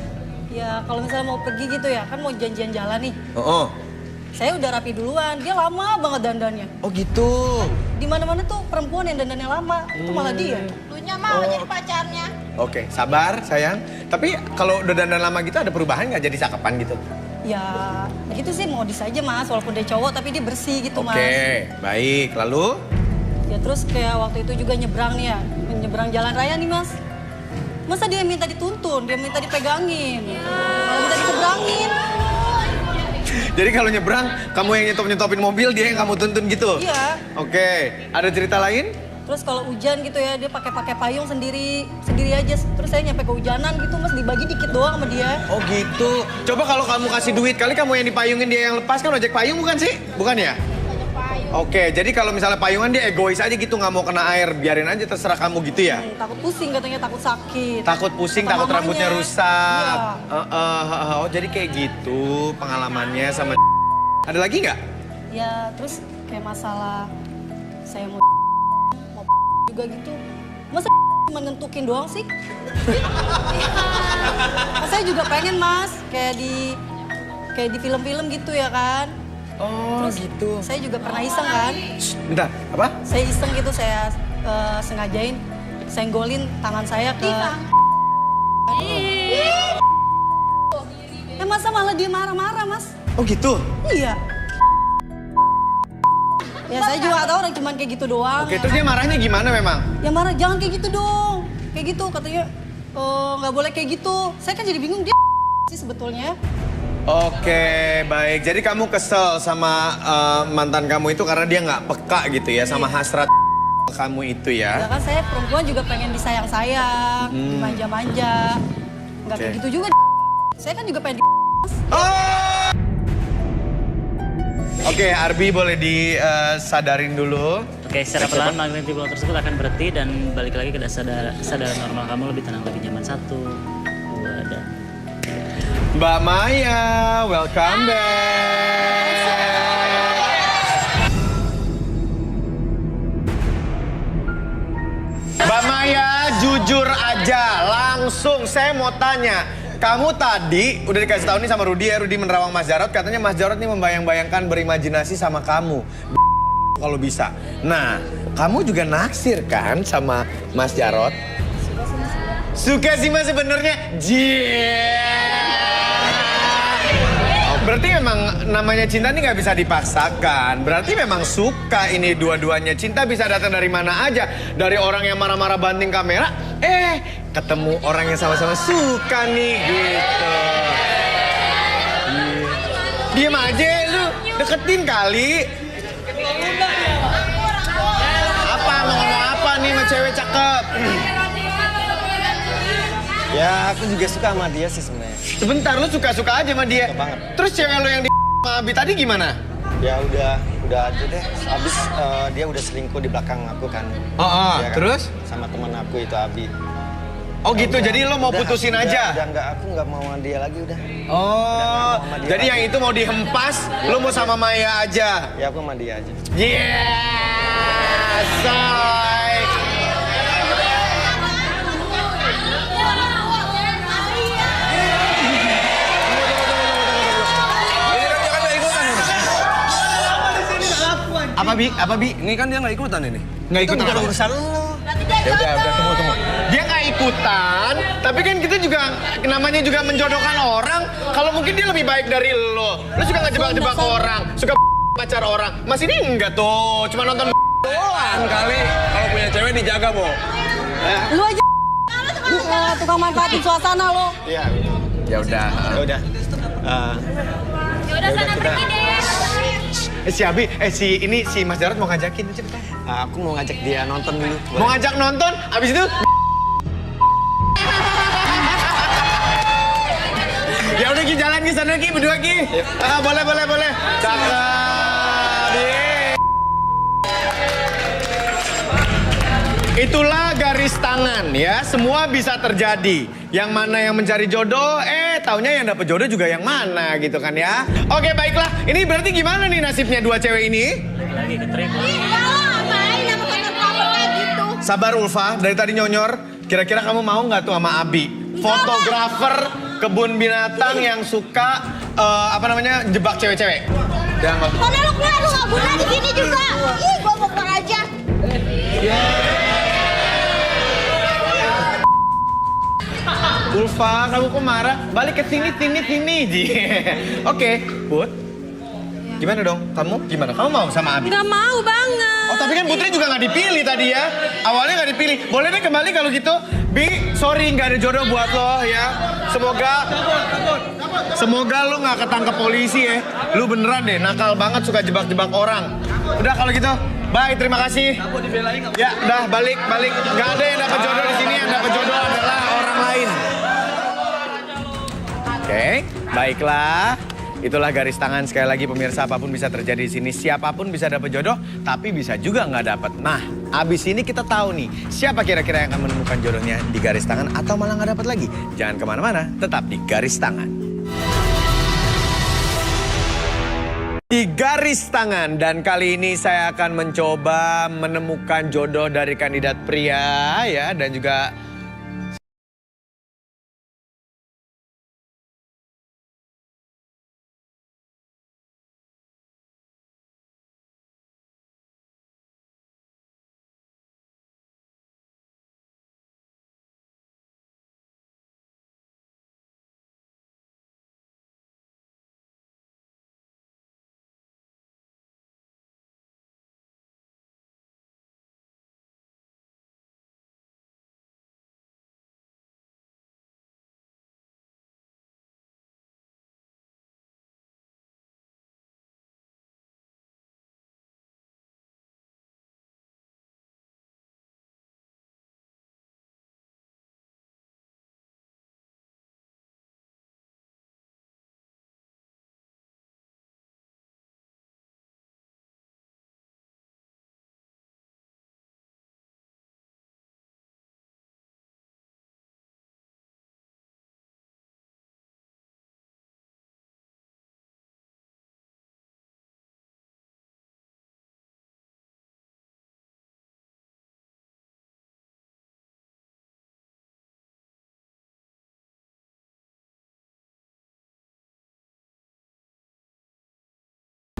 Ya kalau misalnya mau pergi gitu ya, kan mau janjian jalan nih. Oh. Saya udah rapi duluan, dia lama banget dandannya. Oh gitu. Di mana-mana tuh perempuan yang dandannya lama, itu malah dia. Lunya mau jadi pacarnya. Oke, sabar sayang. Tapi kalau udah dandan lama gitu ada perubahan nggak jadi cakapan gitu? Ya gitu sih modis aja Mas, walaupun dia cowok tapi dia bersih gitu Mas. Oke, baik. Lalu? Ya terus kayak waktu itu juga nyebrang nih ya, nyebrang jalan raya nih Mas. Masa dia minta dituntun, dia minta dipegangin, malah minta dikebrangin. Jadi kalau nyebrang, kamu yang nyetop-nyetopin mobil, dia yang kamu tuntun gitu? Iya. Oke, ada cerita lain? Terus kalau hujan gitu ya, dia pakai payung sendiri aja. Terus saya nyampe kehujanan gitu Mas, dibagi dikit doang sama dia. Oh gitu. Coba kalau kamu kasih duit, kali kamu yang dipayungin dia yang lepas, kan ojek payung bukan sih? Bukan ya? Oke, jadi kalau misalnya payungan dia egois aja gitu, nggak mau kena air, biarin aja terserah kamu gitu ya? Takut pusing katanya, takut sakit. Takut pusing, Kata takut mamanya. rambutnya rusak. Iya. Oh jadi kayak gitu pengalamannya sama. Ada lagi nggak? Ya terus kayak masalah saya mau juga gitu. Masa cuma nentukin doang sih? Saya juga pengen Mas, kayak di film-film gitu ya kan. Oh Terus gitu. Saya juga pernah iseng kan. Bentar, apa? Saya iseng gitu, saya sengajain senggolin tangan saya ke. Masa malah dia marah-marah Mas? Oh gitu? Iya. Ya saya juga gak tahu orang cuman kayak gitu doang. Oke, terus dia marahnya gimana memang? Ya marah, jangan kayak gitu dong. Kayak gitu katanya, nggak boleh kayak gitu. Saya kan jadi bingung dia sih sebetulnya. Oke, baik. Jadi kamu kesel sama mantan kamu itu karena dia nggak peka gitu ya sama hasrat kamu itu Ya ya? kan saya perempuan juga pengen disayang-sayang, dimanja-manja. Nggak kayak Oke. gitu juga. Saya kan juga pengen Oh! Oke, Arbi boleh disadarin dulu. Oke, secara perlahan magnetic bola tersebut akan berhenti dan balik lagi ke kesadaran normal kamu, lebih tenang, lebih nyaman. 1, 2, dan... Mbak Maya, welcome back. Mbak Maya, jujur aja, langsung saya mau tanya. Kamu tadi udah dikasih tahu nih sama Rudy ya, Rudy menerawang Mas Jarod. Katanya Mas Jarod nih membayang-bayangkan berimajinasi sama kamu. Kalau bisa. Nah, kamu juga naksir kan sama Mas Jarod? Suka sih Mas sebenarnya. Berarti memang namanya cinta ini nggak bisa dipaksakan. Berarti memang suka ini dua-duanya. Cinta bisa datang dari mana aja. Dari orang yang marah-marah banting kamera, ketemu orang yang sama-sama suka nih gitu. Diem aja lu, deketin kali. Apa, mau ngomong apa nih sama cewek cakep? Ya, aku juga suka sama dia sih sebenarnya. Sebentar, lu suka-suka aja sama dia. Suka banget. Terus cewek lu yang di sama Abi tadi gimana? Ya udah aja deh. Abis dia udah selingkuh di belakang aku kan. Ya kan? Terus? Sama teman aku itu Abi. Oh gitu, jadi lo mau putusin aja? Aku nggak mau sama dia lagi udah. Oh, sama dia jadi lagi. yang itu mau dihempas, lo mau sama Maya aja? Ya aku sama dia aja. Yeah, say. Apa Bi? Ini kan dia nggak ikutan ini. Nggak ikutan apa? Urusan lo. Ya udah, tunggu. Dia nggak ikutan, tapi kan kita juga namanya juga menjodohkan orang. Kalau mungkin dia lebih baik dari lo. Lo suka ngejebak-jebak orang, suka pacar orang. Mas ini enggak tuh, cuma nonton doang kali. Kalau punya cewek dijaga, Bo. Lu aja tukang manfaatin suasana lo. Iya. Ya udah. Ya udah. Yaudah sana pergi deh. Si Abi, si Mas Jarod mau ngajakin cepetan. Aku mau ngajak dia nonton dulu. Mau ngajak nonton, abis itu ya udah Ki, jalan Ki sana Ki, berdua Ki. Boleh. Cakep. Itulah garis tangan ya, semua bisa terjadi. Yang mana yang mencari jodoh, taunya yang dapet jodoh juga yang mana gitu kan ya. Oke baiklah, ini berarti gimana nih nasibnya dua cewek ini? Lagi ke trip. Sabar Ulfa, dari tadi nyonyor. Kira-kira kamu mau nggak tuh sama Abi? Fotografer kebun binatang yang suka jebak cewek-cewek. Jangan nggak. Mana lu keluar, lu nggak guna di sini juga. Ih, gua mau keluar aja. Ulfa, kamu kok marah? Balik ke sini. Ji. Oke, Put. Gimana dong? Kamu gimana? Kamu mau sama Abi? Nggak mau banget. Oh, tapi kan Putri juga nggak dipilih tadi ya. Awalnya nggak dipilih. Boleh deh kembali kalau gitu. Bi, sorry nggak ada jodoh buat lo ya. Semoga lo nggak ketangkep polisi ya. Lu beneran deh, nakal banget, suka jebak-jebak orang. Udah kalau gitu, bye, terima kasih. Ya, udah balik. Nggak ada yang dapat jodoh di sini. Yang dapat jodoh adalah orang lain. Oke, baiklah. Itulah garis tangan, sekali lagi pemirsa, apapun bisa terjadi di sini. Siapapun bisa dapat jodoh, tapi bisa juga nggak dapat. Nah, abis ini kita tahu nih, siapa kira-kira yang akan menemukan jodohnya di garis tangan atau malah nggak dapat lagi. Jangan kemana-mana, tetap di garis tangan. Di garis tangan, dan kali ini saya akan mencoba menemukan jodoh dari kandidat pria ya, dan juga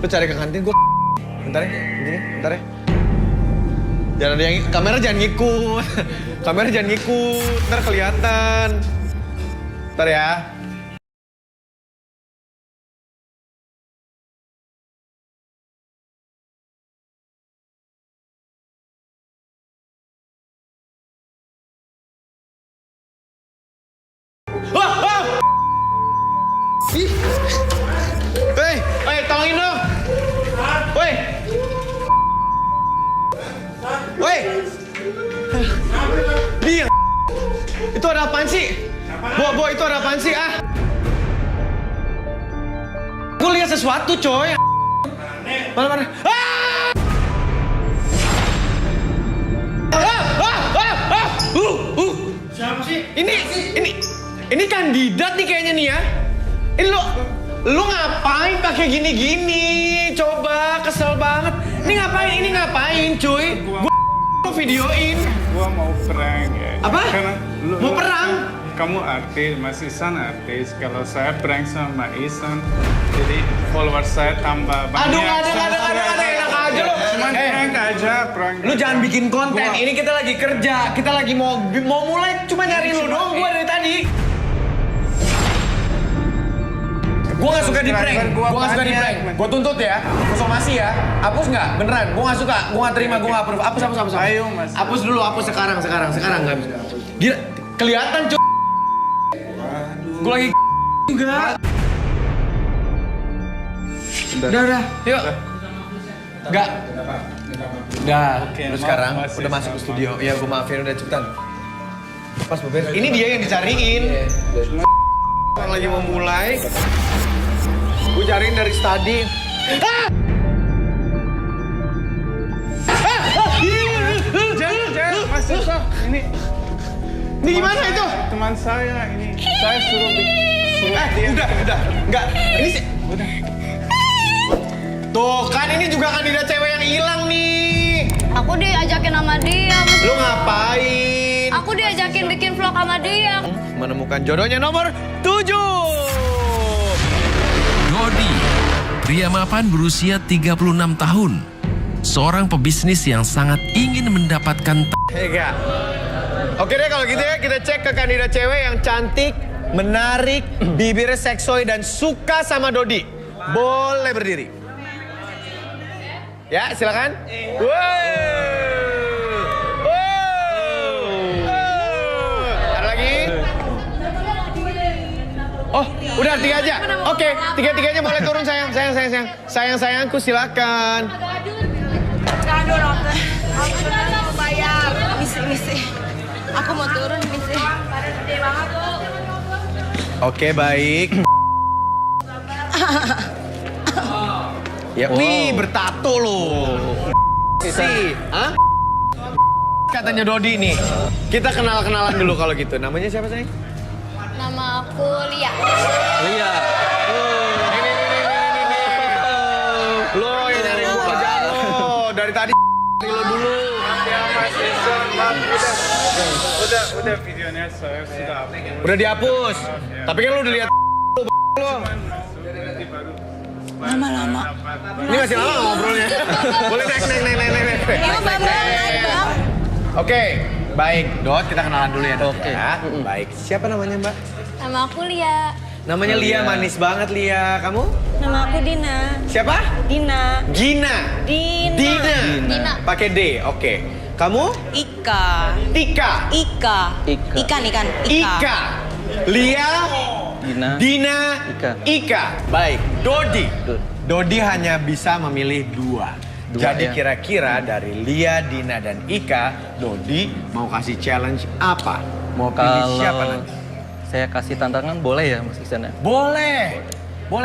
Lu cari ke kantin, gue bentar ya, begini, bentar ya. Jangan ada yang, kamera jangan ngikut. Kamera jangan ngikut, ntar kelihatan. Bentar ya. Ih. Hei, tolongin dong. Woi. Woi. Dia. Itu ada apaan sih? Bo, itu ada apaan sih? Ah. Gue lihat sesuatu, coy. Mana? Ah! Siapa sih? Ini kandidat nih kayaknya nih ya. Ini lu ngapain pakai gini-gini? Coba, kesel banget. Ini ngapain, cuy? Gua videoin. Gua mau prank ya. Apa? Karena Mau perang? Kamu artis, Mas Isan artis. Kalau saya prank sama Isan, jadi follower saya tambah banyak. Aduh, ada, enak aja lu. Cuman prank aja, prank. Lu jangan bikin konten. Ini kita lagi kerja. Kita lagi mau mulai. Cuma nyari lu doang gua dari tadi. Gua gak suka di prank. Gua tuntut ya. Somasi ya. Hapus nggak? Beneran. Gua gak suka. Gua gak terima. Gua gak approve. Hapus. Ayo, Mas. Hapus dulu. Hapus sekarang nggak bisa. Gila. Kelihatan cuy. Gua lagi juga. Udah. Yuk. Enggak. Udah. Lu sekarang udah masuk ke studio. Ya gua maafin udah cepetan. Pas beberes. Ini dia yang dicariin. Orang lagi mau mulai. Gue cariin dari tadi. Jangan, Mas Isan. Ini Gimana itu? teman saya ini. Saya suruh dia. Udah. Enggak. Ini sih. Udah. Tuh kan ini juga kandidat cewek yang hilang nih. Aku diajakin sama dia. Lu ngapain? Aku diajakin bikin vlog sama dia. Menemukan jodohnya nomor 7. Dodi, pria mapan berusia 36 tahun. Seorang pebisnis yang sangat ingin mendapatkan Hega. Oke deh kalau gitu ya kita cek ke kandidat cewek yang cantik, menarik, bibirnya seksoi dan suka sama Dodi. Boleh berdiri. Ya silakan. Ada lagi? Oh, udah 3 aja. Oke, 3-3-nya boleh turun sayang. Sayangku silakan. Aduh, dokter. Aku mau bayar. Misi. Aku mau turun, misi. Oke, baik. Ya, wih, bertato loh. Si, hah? Katanya Dodi nih. Kita kenalan dulu kalau gitu. Namanya siapa sayang? Nama aku Lia. Lia. Ini. Lo yang nyari gua kerjaan lo. Dari tadi lo dulu. Ya, Mas Isan, maaf, udah videonya saya sudah upload. Udah dihapus. Tapi kan lo udah lihat lo. Lama-lama. Ini masih lama ngobrolnya. Boleh naik. Iya, Bang. Oke, baik. Dot, kita kenalan dulu ya, Dot. Oke. Ya. Baik. Siapa namanya, Mbak? Nama aku Lia. Namanya Lia, manis banget Lia. Kamu? Nama aku Dina. Siapa? Dina. Gina. Dina. Dina. Pakai D, oke. Kamu? Ika. Tika. Ika. Ikan. Ika. Lia. Dina. Ika. Baik. Dodi hanya bisa memilih dua. Jadi kira-kira dari Lia, Dina, dan Ika, Dodi mau kasih challenge apa? Mau pilih siapa nanti? Saya kasih tantangan boleh ya Mas Iksan ya? Boleh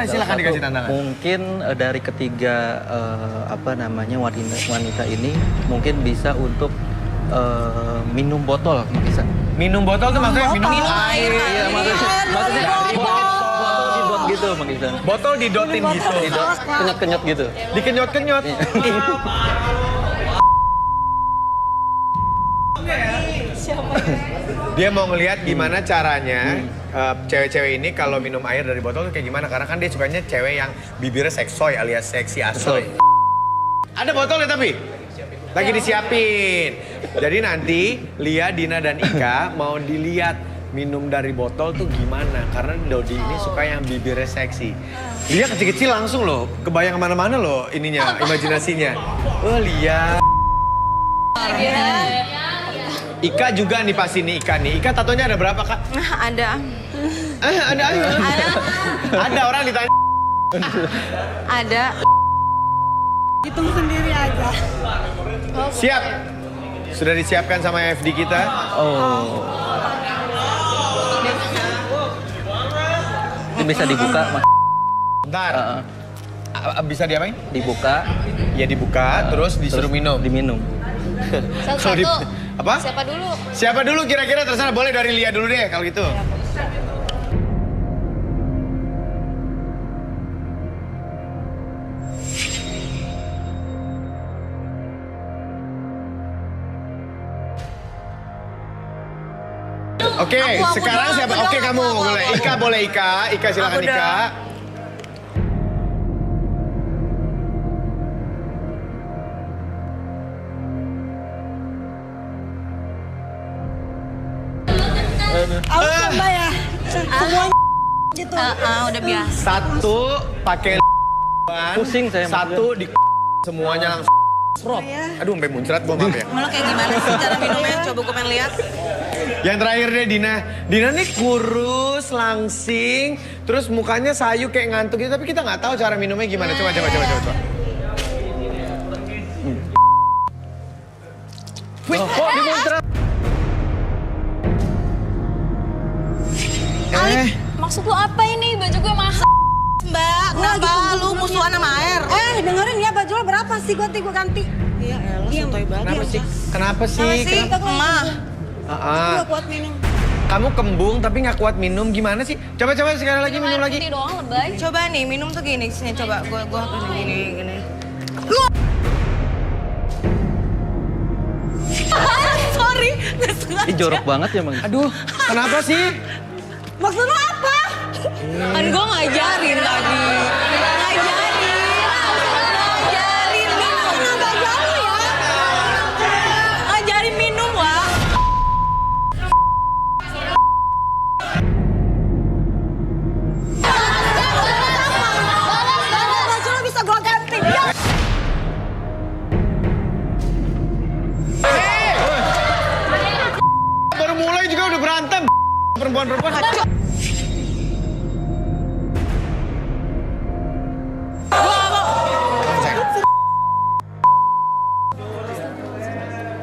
silakan dikasih tantangan. Mungkin dari ketiga wanita ini mungkin bisa untuk minum botol Mas Iksan. Minum botol tuh maksudnya minum air. Iya maksudnya botol didot gitu Mas Iksan. Botol didotin gitu. Kenyot-kenyot gitu. Dikenyot-kenyot. Dia mau ngelihat gimana caranya cewek-cewek ini kalau minum air dari botol tuh kayak gimana? Karena kan dia sukanya cewek yang bibirnya seksoy alias seksi asoy. Ada botolnya tapi? Lagi disiapin. Jadi nanti Lia, Dina, dan Ika mau dilihat minum dari botol tuh gimana. Karena Dodi ini suka yang bibirnya seksi. Lia kecil-kecil langsung loh, kebayang kemana-mana loh ininya, imajinasinya. Oh Lia. Ika juga nih pasti nih Ika nih. Ika tatonya ada berapa kak? Ada. Ada. Ada orang ditanya. Ada. Hitung sendiri aja. Siap. Sudah disiapkan sama FD kita. Oh. Ini bisa dibuka, Mas. Bentar. Bisa diapain? Dibuka. Ya dibuka, terus disuruh minum. Diminum. Kalau di- Satu-satu. apa? Siapa dulu? Siapa dulu kira-kira terserah, boleh dari Lia dulu deh kalau gitu. Oke, sekarang dong, siapa? aku Oke, dong, kamu aku. boleh. Ika boleh Ika. Ika silakan Aku Ika. dong. Awas ya Mbak ya. Semuanya gitu. Udah biasa. Satu pakai Pusing saya, Mas. Satu di semuanya langsung. Serot. Aduh, sampai muncrat gua maaf ya. Lo kayak gimana sih cara minumnya? Coba gue pengen lihat. Yang terakhir deh Dina. Dina nih kurus, langsing, terus mukanya sayu kayak ngantuk gitu, tapi kita nggak tahu cara minumnya gimana. Coba. Wih, kok dimuncrat? Maksud lu apa ini? Baju gue mahal. Mbak, kenapa lu musuhan sama air? Dengerin ya baju lo berapa sih gue ganti. Iya, elah, sotoy banget. Kenapa sih? Kenapa sih? Emah. Gue kuat minum. Kamu kembung tapi nggak kuat minum, gimana sih? Coba sekali lagi minum lagi. Putih doang lebay. Coba nih, minum tuh gini. Sini coba, gua gini. Sorry, nggak sengaja. Ini jorok banget ya, Mang. Aduh, kenapa sih? Maksud lo apa? Kan gue ngajarin tadi. Ngajarin minum. Kenapa jauh ya? Ngajarin minum, Wak. Baju lo bisa gue ganti. Baru mulai juga udah berantem. Perempuan-perempuan.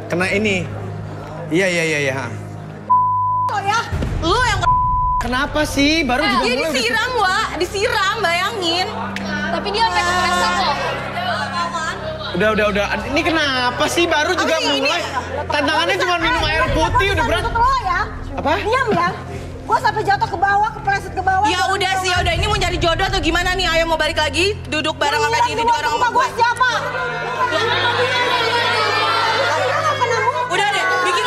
Kena ini. Iya. Oh ya. Lu yang Kenapa sih? Baru juga dia mulai. disiram, Wak. Disiram, bayangin. Tapi dia sampai kepresan loh. Udah. Ini kenapa sih? Baru juga mulai. Tantangannya cuma minum air putih udah berat. Lo ya. Apa? Diam ya. Gue sampai jatuh ke bawah, kepleset ke bawah. Ya udah sih, ya udah ini mau cari jodoh atau gimana nih? Ayo mau balik lagi, duduk bareng sama diri orang sama gue. Siapa? Udah deh, bikin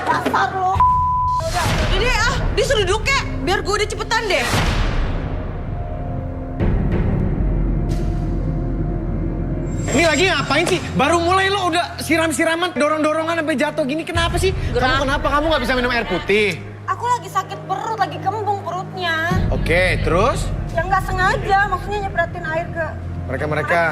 Dasar lo. udah deh disuruh duduk kek, biar gue udah cepetan deh. Ini lagi ngapain sih? Baru mulai lo udah siram-siraman, dorong-dorongan sampai jatuh gini. Kenapa sih? Kamu kenapa? Kamu nggak bisa minum air putih? Aku lagi sakit perut, lagi kembung perutnya. Oke, terus? Yang nggak sengaja, maksudnya nyepratin air ke Mereka.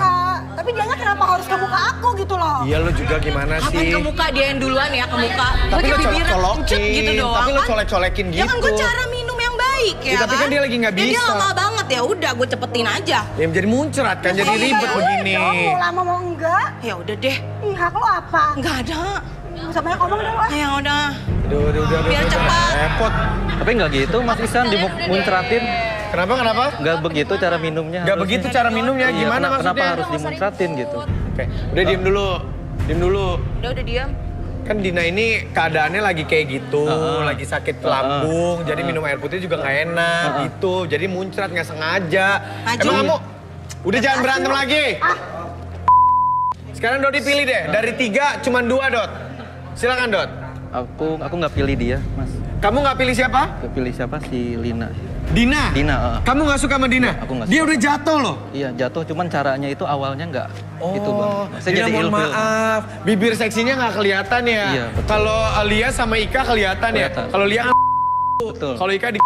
Tapi dianya kenapa harus ke muka aku gitu loh? Iya lo juga gimana Apaan sih? ke muka dia yang duluan ya, ke muka. Tapi lo Pakai bibirnya colok-colokin. kencet gitu doang. Tapi lo kan? colek-colekin Ya kan gue gitu. cara minum yang baik ya, Ya, tapi kan dia lagi nggak Ya, dia bisa. lama banget ya, udah gue cepetin aja. Ya jadi muncrat kan, jadi ribet begini. Mau lama mau enggak? Ya udah deh, Ih, hak lo apa? nggak ada. Bisa banyak ngomong dong, Wak. Ya udah. Udah. Biar cepat. Repot. Tapi nggak gitu, Mas Isan dimuncratin. Kenapa? Nggak begitu cara minumnya. Nggak harusnya. begitu cara minumnya, Iya, gimana kenapa maksudnya? harus dimuncratin gitu? Oke, udah diem dulu. Udah diam. Kan Dina ini keadaannya lagi kayak gitu, lagi sakit lambung, jadi minum air putih juga nggak enak gitu, jadi muncrat nggak sengaja. Maju. Emang kamu udah jangan berantem lagi. Sekarang Dodi pilih deh, dari 3 cuma 2 Dot. Silakan Dot. Aku nggak pilih dia, Mas. Kamu nggak pilih siapa? Nggak pilih siapa? Si Lina. Dina? Dina, Kamu nggak suka sama Dina? Aku nggak Dia suka. udah jatuh loh. Iya, jatuh. Cuman caranya itu awalnya nggak gitu, Bang. Saya Dina, jadi mohon ilfil. maaf. Bibir seksinya nggak kelihatan ya? Iya, betul. Kalau Lia sama Ika kelihatan ya? Kelihatan. Kalau Lia Betul. kalau Ika di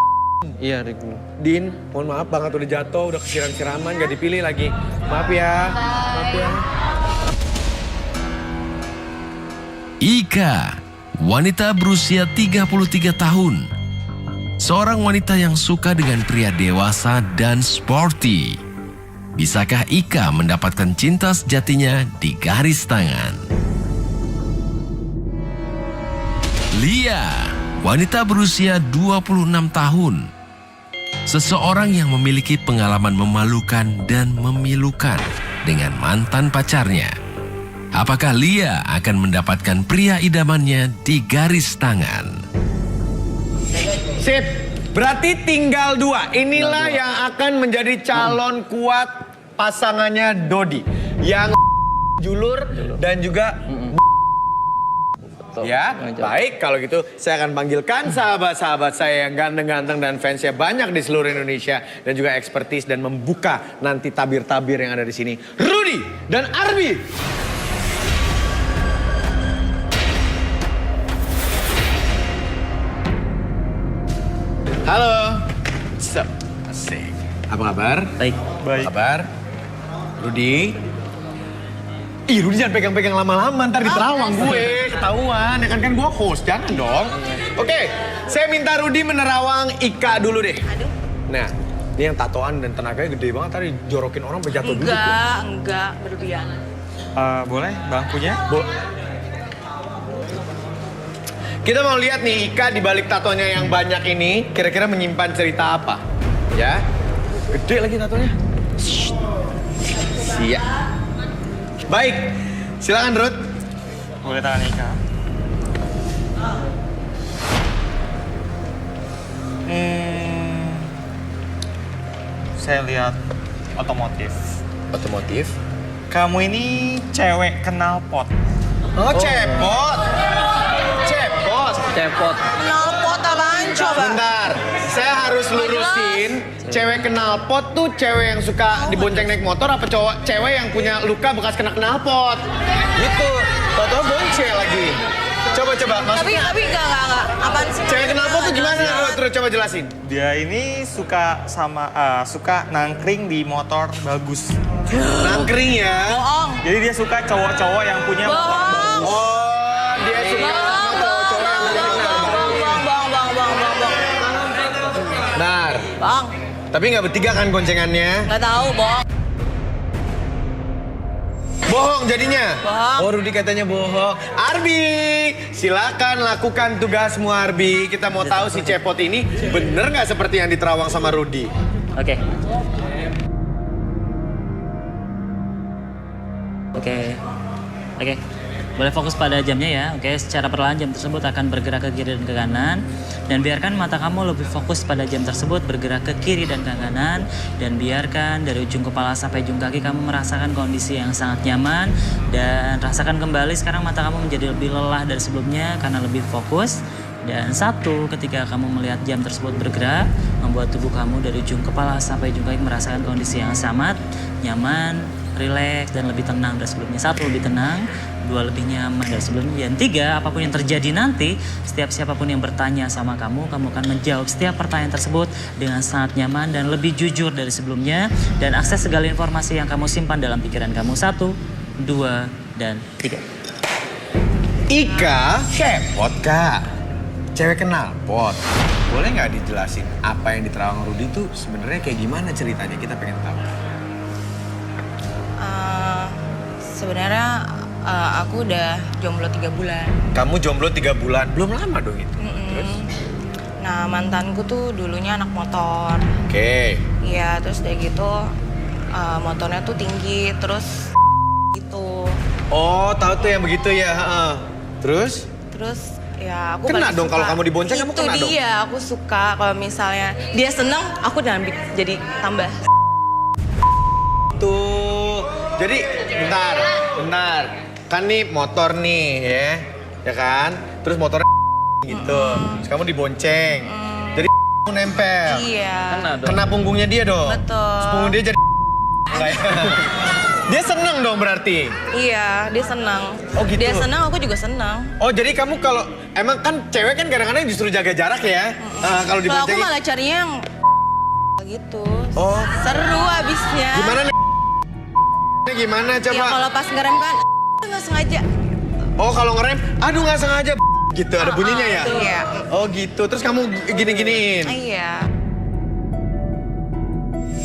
Iya, Ribu. Din, mohon maaf banget udah jatuh, udah kesiram-siraman, gak dipilih lagi. Maaf ya. Maaf ya. Ika, wanita berusia 33 tahun. Seorang wanita yang suka dengan pria dewasa dan sporty. Bisakah Ika mendapatkan cinta sejatinya di garis tangan? Lia, wanita berusia 26 tahun. Seseorang yang memiliki pengalaman memalukan dan memilukan dengan mantan pacarnya. Apakah Lia akan mendapatkan pria idamannya di garis tangan? Sip, berarti tinggal 2. Inilah yang akan menjadi calon kuat pasangannya Dodi. Yang julur dan juga ya, baik kalau gitu saya akan panggilkan sahabat-sahabat saya yang ganteng-ganteng dan fansnya banyak di seluruh Indonesia dan juga ekspertis dan membuka nanti tabir-tabir yang ada di sini. Rudy dan Arbi. Halo. Sup? Asik. Apa kabar? Baik. Apa kabar? Rudy. Ih, Rudy jangan pegang-pegang lama-lama, ntar diterawang gue, ketahuan. Ya kan gue host, jangan dong. Oke, saya minta Rudy menerawang Ika dulu deh. Aduh. Nah, ini yang tatoan dan tenaganya gede banget, tadi jorokin orang sampai jatuh dulu. Enggak, berlebihan. Boleh bangkunya? Kita mau lihat nih Ika di balik tatonya yang banyak ini, kira-kira menyimpan cerita apa? Ya, gede lagi tatonya. Siap. Baik, silakan Ruth. Boleh tangan Ika. Saya lihat otomotif. Otomotif. Kamu ini cewek knalpot. Oh, cepot. Cepot. Knalpot apaan coba? Bentar, saya harus lurusin. Cewek knalpot tuh cewek yang suka dibonceng naik motor apa cewek yang punya luka bekas kena knalpot? Gitu. Tau-tau bonceng lagi. Coba Tapi maksudnya. enggak. Apaan sih? Cewek knalpot tuh gimana? Terus coba jelasin. Dia ini suka nangkring di motor bagus. Nangkring ya. Bohong. Jadi dia suka cowok-cowok yang punya motor bagus. Oh, dia suka sama cowok-cowok yang punya knalpot. Bentar. Bang, Tapi nggak bertiga kan goncengannya? nggak tahu, bohong. Bohong jadinya? Bohong. Oh, Rudy katanya bohong. Arbi, silakan lakukan tugasmu Arbi. Kita mau tahu si cepot ini bener nggak seperti yang diterawang sama Rudy? Oke. Oke. Boleh fokus pada jamnya ya. Oke, secara perlahan jam tersebut akan bergerak ke kiri dan ke kanan. Dan biarkan mata kamu lebih fokus pada jam tersebut bergerak ke kiri dan ke kanan. Dan biarkan dari ujung kepala sampai ujung kaki kamu merasakan kondisi yang sangat nyaman. Dan rasakan kembali sekarang mata kamu menjadi lebih lelah dari sebelumnya karena lebih fokus. Dan satu, ketika kamu melihat jam tersebut bergerak, membuat tubuh kamu dari ujung kepala sampai ujung kaki merasakan kondisi yang sangat nyaman, rileks, dan lebih tenang dari sebelumnya. Satu, lebih tenang. Dua, lebih nyaman dari sebelumnya. Dan tiga, apapun yang terjadi nanti, setiap siapapun yang bertanya sama kamu akan menjawab setiap pertanyaan tersebut dengan sangat nyaman dan lebih jujur dari sebelumnya. Dan akses segala informasi yang kamu simpan dalam pikiran kamu. Satu, dua, dan tiga. Ika, cepot kak. Cewek knalpot. Boleh nggak dijelasin apa yang diterawang Rudy tuh sebenarnya kayak gimana ceritanya? Kita pengen tahu. Sebenarnya aku udah jomblo 3 bulan. Kamu jomblo 3 bulan, belum lama dong itu. Terus? Nah, mantanku tuh dulunya anak motor. Oke. Iya, terus udah gitu motornya tuh tinggi, terus gitu. Oh, tahu tuh yang begitu ya. Terus? Terus ya aku Kena paling dong suka. kalau kamu dibonceng, kamu kena dong. Itu dia, aku suka kalau misalnya dia seneng, aku jadi tambah. Tuh. Jadi, bentar. Kan nih motor nih ya kan? Terus motornya gitu. Terus kamu dibonceng. Jadi kamu nempel. Iya. Kena punggungnya dia dong. Betul. Terus punggung dia jadi enggak ya? Dia seneng dong berarti. Iya, dia senang. Oh, gitu. Dia senang, aku juga senang. Oh jadi kamu kalau emang kan cewek kan kadang-kadang justru jaga jarak ya. Kalau Kalau aku diboncengin. malah carinya yang gitu. Oh. Seru abisnya. Gimana nih? Gimana Ya coba? kalau pas ngerem kan nggak sengaja. Oh kalau ngerem, aduh nggak sengaja gitu ada bunyinya ya? Iya. Oh gitu, terus kamu gini-giniin. Iya.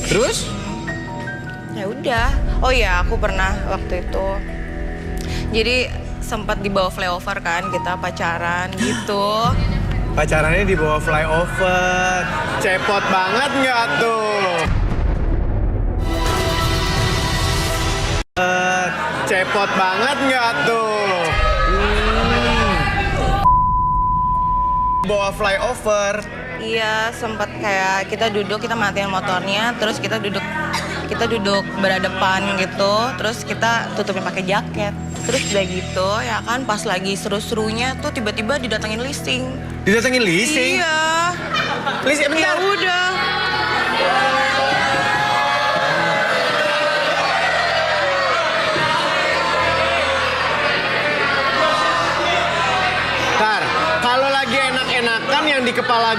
Terus? Ya udah. Oh ya, aku pernah waktu itu. Jadi sempat dibawa flyover kan, kita pacaran gitu. Pacarannya di bawah flyover. Cepot banget nggak tuh? Cepot banget nggak tuh? Bawa flyover. Iya, sempat kayak kita duduk, kita matiin motornya, terus kita duduk berhadapan gitu, terus kita tutupin pakai jaket. Terus udah gitu, ya kan pas lagi seru-serunya tuh tiba-tiba didatengin leasing. Didatengin leasing? Iya. Leasing, bentar. Ya udah. Ntar, kalau lagi enak-enakan yang di kepala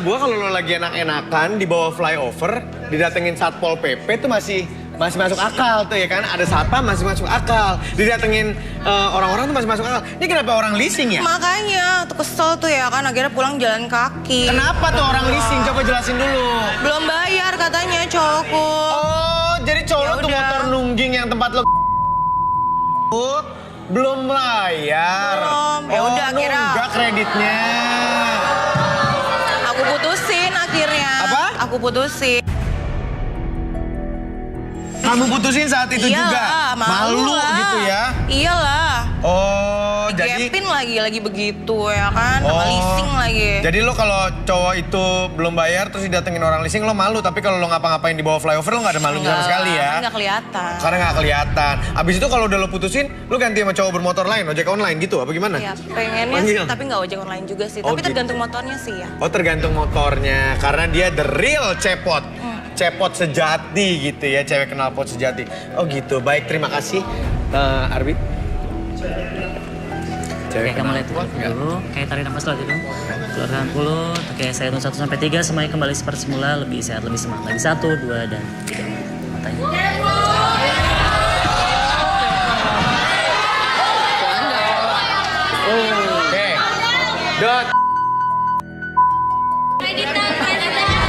gue kalau lo lagi enak-enakan di bawah flyover, didatengin Satpol PP tuh masih masuk akal tuh ya kan, ada satpam masih masuk akal, didatengin orang-orang tuh masih masuk akal. Ini kenapa orang leasing ya? Makanya tuh kesel tuh ya kan, akhirnya pulang jalan kaki. Kenapa tuh orang leasing? Coba jelasin dulu. Belum bayar katanya cowokku. Oh, jadi cowok Ya lo tuh udah. motor nungging yang tempat lo belum bayar. Belum. Ya Oh, udah, akhirnya nunggak kreditnya. aku putusin akhirnya. Apa? Aku putusin. Kamu putusin saat itu Iyalah, juga? Malu lah. gitu ya? Iyalah. Oh, jadi... Gapin lagi begitu ya kan, sama leasing lagi. Jadi lo kalau cowok itu belum bayar terus didatengin orang leasing lo malu, tapi kalau lo ngapa-ngapain di bawah flyover lo nggak ada malunya sama sekali ya? Nggak kelihatan. Karena nggak kelihatan. Abis itu kalau udah lo putusin, lo ganti sama cowok bermotor lain, ojek online gitu apa gimana? Ya pengennya Panggil. sih, tapi nggak ojek online juga sih. Oh, Tapi gitu. tergantung motornya sih ya. Oh tergantung motornya, karena dia the real cepot. Cepot sejati gitu ya, cewek kenal pot sejati. Oh gitu, baik terima kasih Arbi. Oke, kamu lihat dulu. Oke, tarik nafas lagi dulu. Keluarkan mulut. Oke, saya hitung 1 sampai 3, semuanya kembali seperti semula, lebih sehat, lebih semangat. Lagi 1, 2, dan 3. Matanya. Oke, Dot.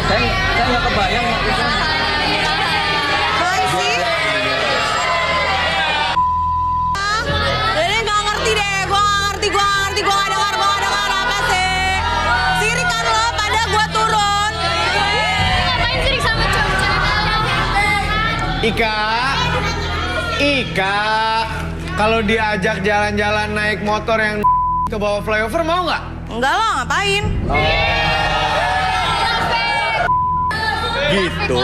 Saya nggak kebayang maksudnya. Dede nggak ngerti deh, gue nggak dengar apa sih? Sirik kan lo, pada gue turun. Ngapain sirik sama Ika, kalau diajak jalan-jalan naik motor yang ke bawah flyover mau nggak? Enggak lah, ngapain? Gitu.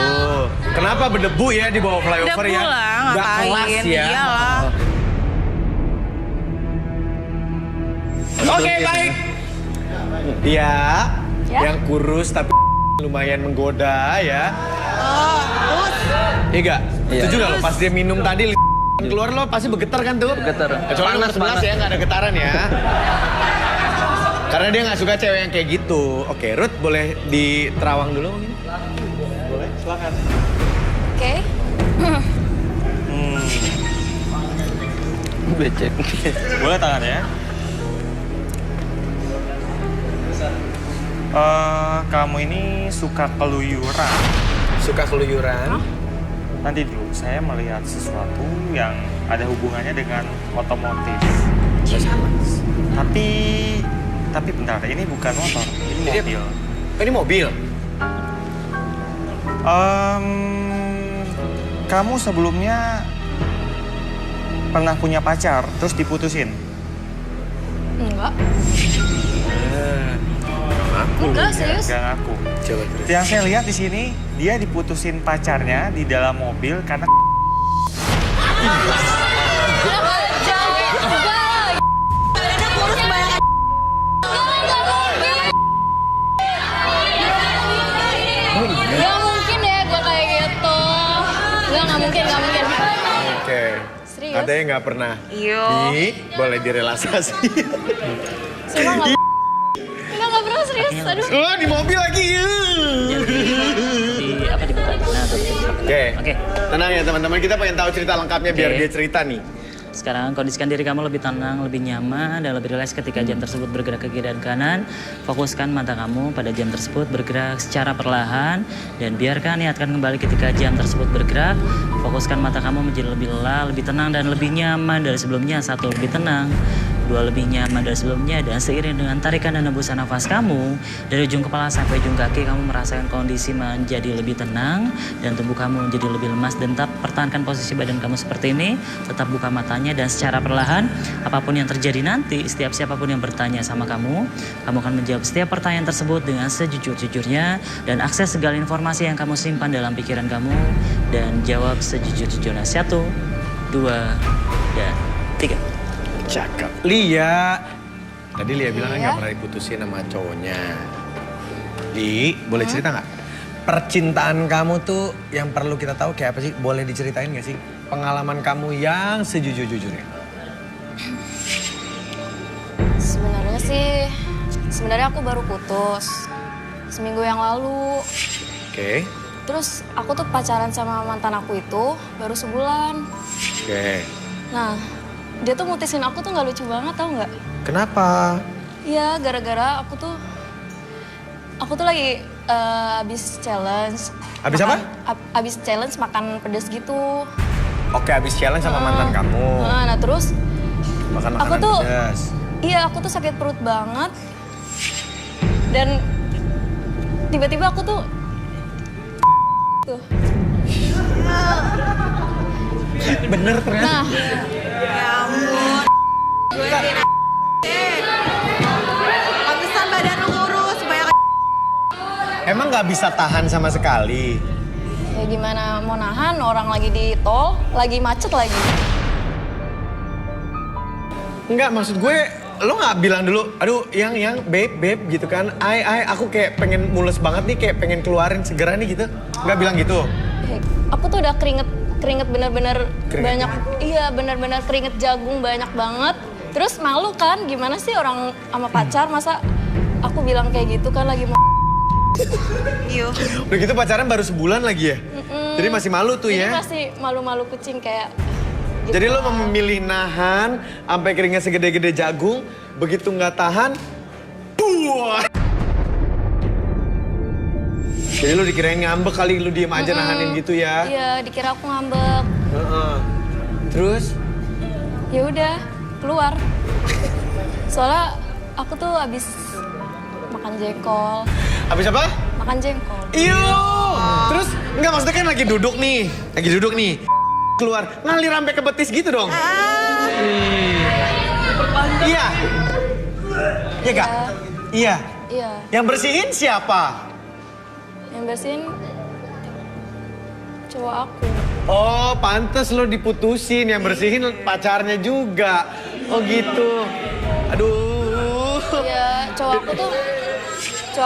Kenapa berdebu ya di bawah flyover Debu ya? lah, Nggak ngapain? kelas ya. Iyalah. Oke, baik. Dia yang kurus tapi lumayan menggoda ya. Oh, terus? Iya gak? Iya. Setuju gak lo pas dia minum tadi keluar lo pasti bergetar kan tuh? Bergetar. Kecuali nomor 11 ya, gak ada getaran ya. Karena dia gak suka cewek yang kayak gitu. Oke, Ruth boleh diterawang dulu mungkin? Boleh, silakan. Oke. Becek. Boleh tangan ya? Kamu ini suka keluyuran. Suka keluyuran? Nanti dulu, saya melihat sesuatu yang ada hubungannya dengan otomotif. Tapi bentar, ini bukan motor, ini mobil. Ini mobil? Kamu sebelumnya pernah punya pacar, terus diputusin? Enggak. Aku Enggak, serius? Gak ngaku. Coba terus. Yang saya lihat di sini, dia diputusin pacarnya di dalam mobil karena Badannya kurus banget. serius. Katanya nggak pernah. Iyo. Di, boleh direlaksasi. Sumpah nggak pernah serius. Aduh. Lo di mobil lagi. Dibuka. Nah, tuh. Oke. Tenang ya teman-teman, kita pengen tahu cerita lengkapnya biar dia cerita nih. Sekarang kondisikan diri kamu lebih tenang, lebih nyaman, dan lebih rileks ketika jam tersebut bergerak ke kiri dan kanan. Fokuskan mata kamu pada jam tersebut bergerak secara perlahan, dan biarkan niatkan kembali ketika jam tersebut bergerak. Fokuskan mata kamu menjadi lebih lelah, lebih tenang, dan lebih nyaman dari sebelumnya. 1, lebih tenang. 2, lebih nyaman dari sebelumnya. Dan seiring dengan tarikan dan hembusan nafas kamu, dari ujung kepala sampai ujung kaki, kamu merasakan kondisi menjadi lebih tenang, dan tubuh kamu menjadi lebih lemas. Dan tetap pertahankan posisi badan kamu seperti ini. Tetap buka matanya, dan secara perlahan, apapun yang terjadi nanti, siapapun yang bertanya sama kamu akan menjawab setiap pertanyaan tersebut dengan sejujur-jujurnya, dan akses segala informasi yang kamu simpan dalam pikiran kamu, dan jawab sejujur-jujurnya. 1, 2, dan 3. Cakep. Lia. Tadi Lia bilang kan nggak pernah diputusin sama cowoknya. Li, boleh cerita nggak? Percintaan kamu tuh yang perlu kita tahu kayak apa sih? Boleh diceritain nggak sih? Pengalaman kamu yang sejujur-jujurnya. Sebenarnya aku baru putus seminggu yang lalu. Oke. Terus aku tuh pacaran sama mantan aku itu baru sebulan. Oke. Nah, dia tuh mutusin aku tuh nggak lucu banget, tau nggak? Kenapa? Iya, gara-gara aku tuh lagi abis challenge. Abis apa? Abis challenge makan pedas gitu. Oke, abis challenge sama mantan kamu. Nah, terus Makan aku makanan tuh, pedas. iya aku tuh sakit perut banget. Dan tiba-tiba aku tuh Bener ternyata. Nah, Ya ampun. Gue tidak. Pantesan badan lu kurus, banyak. Emang nggak bisa tahan sama sekali? ya gimana mau nahan, orang lagi di tol, lagi macet lagi. Enggak, maksud gue, lo nggak bilang dulu, aduh yang babe gitu kan, aku kayak pengen mules banget nih, kayak pengen keluarin segera nih gitu, nggak bilang gitu? Aku tuh udah keringet bener-bener banyak, iya bener-bener keringet jagung banyak banget. Terus malu kan, gimana sih orang sama pacar, masa aku bilang kayak gitu kan lagi mau Iya. Udah gitu pacaran baru sebulan lagi ya? Jadi masih malu tuh ya? Jadi masih malu-malu kucing kayak gitu. Jadi lo memilih nahan sampai keringet segede-gede jagung, begitu nggak tahan, buah. Jadi lo dikirain ngambek kali, lo diem aja nahanin gitu ya? Iya, dikira aku ngambek. Terus? Ya udah, keluar. Soalnya aku tuh abis makan jengkol. Habis apa? Makan jengkol. Iyo. Terus enggak, maksudnya kan lagi duduk nih. Keluar, ngalir sampai ke betis gitu dong. Iya. Iya Kak? Iya. Iya, Yang bersihin siapa? yang bersihin cowok aku. Oh, pantes lo diputusin. Yang bersihin pacarnya juga. Oh gitu. Aduh. Iya, cowok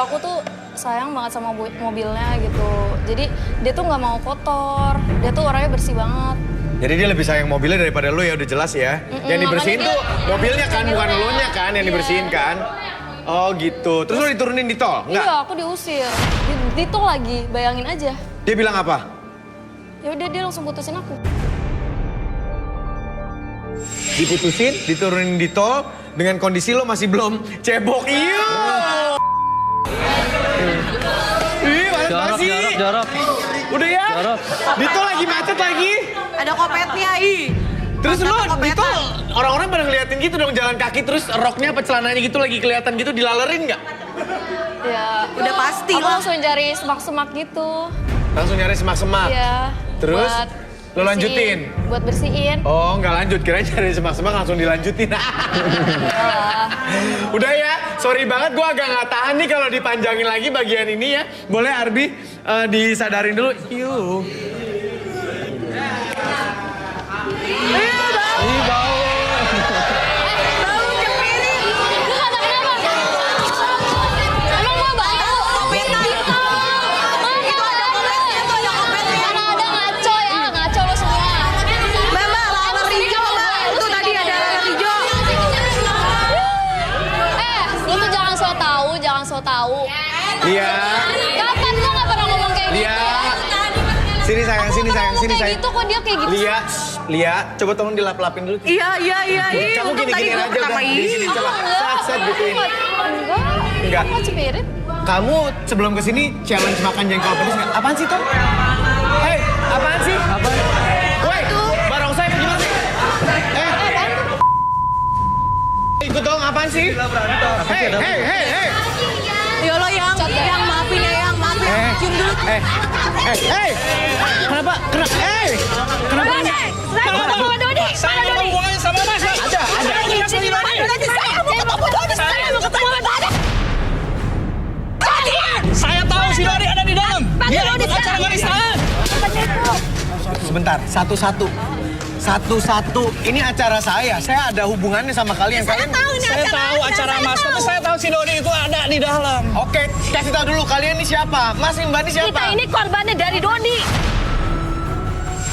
aku tuh sayang banget sama mobilnya gitu. Jadi dia tuh nggak mau kotor. Dia tuh orangnya bersih banget. Jadi dia lebih sayang mobilnya daripada lo ya, udah jelas ya. Yang dibersihin makanya tuh dia mobilnya kan, bukan mobilnya. elonya kan yang Iya. dibersihin kan. Oh gitu. Terus lo diturunin di tol? Enggak? Iya, aku diusir. Di tol lagi, bayangin aja. Dia bilang apa? Ya udah dia langsung putusin aku. Diputusin, diturunin di tol dengan kondisi lo masih belum cebok. Iya. Ih, makasih. Jorok. Udah ya? Jorok. Di tol lagi macet lagi. Ada kopetnya, Terus lo Macet di tol, kopetan. orang-orang pada ngeliatin gitu dong jalan kaki, terus roknya apa celananya gitu lagi kelihatan gitu, dilalerin nggak? Ya, Udah pasti aku lah. langsung cari semak-semak gitu. Langsung nyari semak-semak. Iya. Terus buat lo lanjutin? Buat bersihin. Oh, nggak lanjut, kira cari semak-semak langsung dilanjutin. Udah ya, sorry banget gue agak nggak tahan nih kalau dipanjangin lagi bagian ini ya. Boleh Arbi disadarin dulu. Yuk. Ih, bau. Emang mau bau? Mana ada ngaco ya, ngaco lo semua. Mbak, laler hijau Lia. Kapan gua nggak pernah ngomong kayak gitu? Lia. Sini sayang, sini sayang, sini Kayak sayang. gitu kok dia kayak gitu. Lia, Lia, coba tolong dilap-lapin dulu. Iya. Kamu gini-gini aja udah. Di sini coba. Set gituin. Enggak. Kamu cepirit? Kamu sebelum kesini challenge makan jengkol pedes nggak? Apaan sih, Tom? Hei, apaan sih? Apa? Woi, barongsai apa gimana sih? Ikut dong, apaan sih? Hei. Ya lo yang maafin ya, yang maafin. Cium dulu. Kenapa? Kenapa? Sama Dodi. Saya ada hubungannya sama Mas. Ada. Saya mau ketemu Dodi. Saya mau ketemu Dodi. Saya tahu si Dodi ada di dalam. Dia ikut acara warisan. Sebentar, satu-satu. Ini acara saya. Saya ada hubungannya sama kalian. Kalian Saya tahu acara Mas, tapi saya tahu si Dodi itu ada di dalam. Oke, kasih tahu dulu kalian ini siapa? Mas Mbak ini siapa? Kita ini korbannya dari Dodi.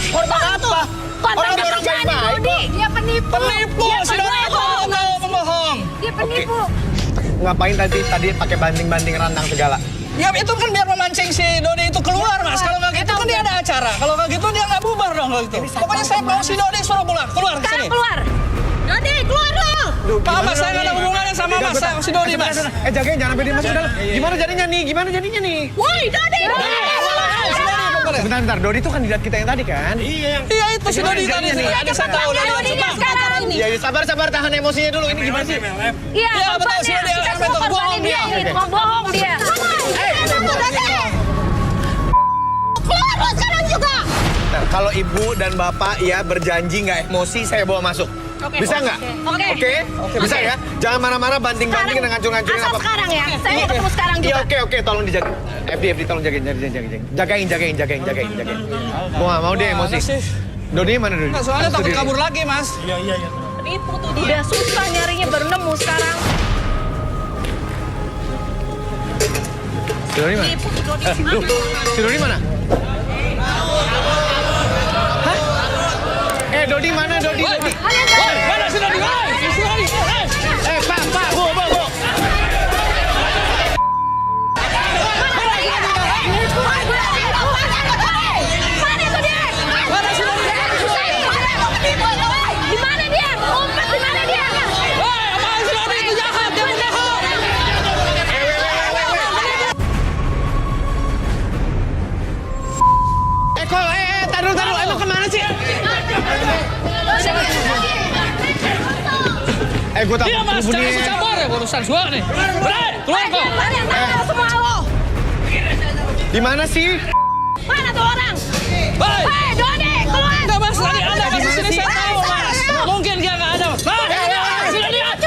Korban apa? Korban Orang pekerjaan baik-baik Dodi. Dia penipu. Penipu, si Dodi itu pembohong. Dia penipu. Ngapain tadi pakai banting-banting rantang segala? Ya itu kan biar memancing si Dodi itu keluar Mas. Kalau nggak gitu kan dia ada acara. Kalau nggak gitu dia nggak bubar dong kalau gitu. Pokoknya saya mau si Dodi suruh keluar ke sini. Sekarang keluar. Dodi, keluar dong. Pak Mas, saya nggak ada hubungannya sama Mas, saya si Dodi Mas. Jagain jangan sampai dia masuk dalam. Gimana jadinya nih? Woi, Dodi. Bentar, Dodi itu kandidat kita yang tadi kan? Iya itu si Dodi tadi. Ada saya tahu Dodi sekarang ini. Iya, sabar, tahan emosinya dulu. Ini gimana sih? Iya, betul, si Dodi kita semua bohong korbanin dia. dia. Ini tukang bohong dia. Keluar lo sekarang juga. Bentar, kalau ibu dan bapak ya berjanji nggak emosi, saya bawa masuk. Bisa nggak? Oke. Bisa ya? Jangan marah-marah, banting-banting dan ngancur-ngancurin Asal apa. sekarang ya. Saya mau ketemu sekarang Iya, juga. oke, tolong dijaga. FD, tolong jagain. Jagain. Mau dia emosi. Dodi mana Dodi? Nggak, soalnya takut kabur lagi Mas. Penipu tuh dia. Udah susah nyarinya baru nemu sekarang. Si Dodi mana? Si Dodi mana? Hah? Dodi mana Dodi? Mana si Dodi? Pak, bu. Mana itu dia? Di mana dia? Ngumpet di mana dia? Apaan si Dodi itu jahat, dia pembohong. Taruh, emang kemana sih? Gue takut Iya Mas, jangan bunyi. campur ya urusan gua nih. Bre, keluar kok. Kalian tahu semua lo. Di mana sih? Mana tuh orang? Bye. Hei, Dodi, keluar. Enggak Mas, tadi Anda masih sini saya tahu Mas. Mungkin dia nggak ada Mas. Sudah lihat.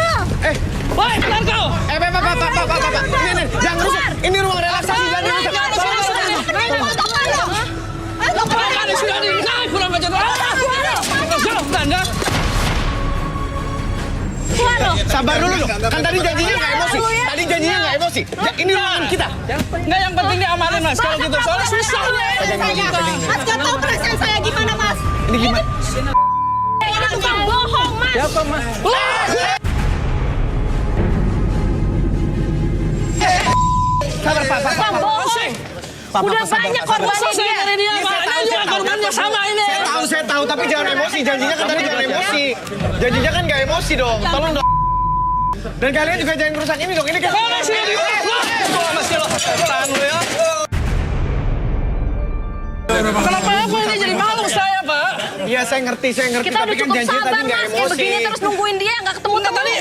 Baik, keluar kau. Pak. Ini, jangan rusak. Ini ruang relaksasi, jangan rusak. Sudah di kurang aja. Tanda. Keluar lo. Sabar dulu dong. Kan tadi janjinya nggak emosi. Ini ruangan kita. Enggak, yang penting diamalin Mas kalau gitu. Soalnya susah Mas gak tahu perasaan saya gimana, Mas. Ini gimana? Ini tukang bohong, Mas. Siapa Mas? Sabar, Pak. Tukang bohong. Udah banyak korbannya dia. Ini juga korbannya sama ini. Saya tahu, tapi jangan emosi. Janjinya kan tadi jangan emosi. Janjinya kan nggak emosi dong. Tolong dong. Dan kalian juga jangan merusak ini dong. Ini kan. Mas lo. Tahan lu ya. Kenapa aku ini jadi malu saya, Pak? Iya, saya ngerti. Kita Tapi udah kan cukup janjinya sabar, tadi nggak Mas. Kayak emosi. begini terus nungguin dia nggak ketemu.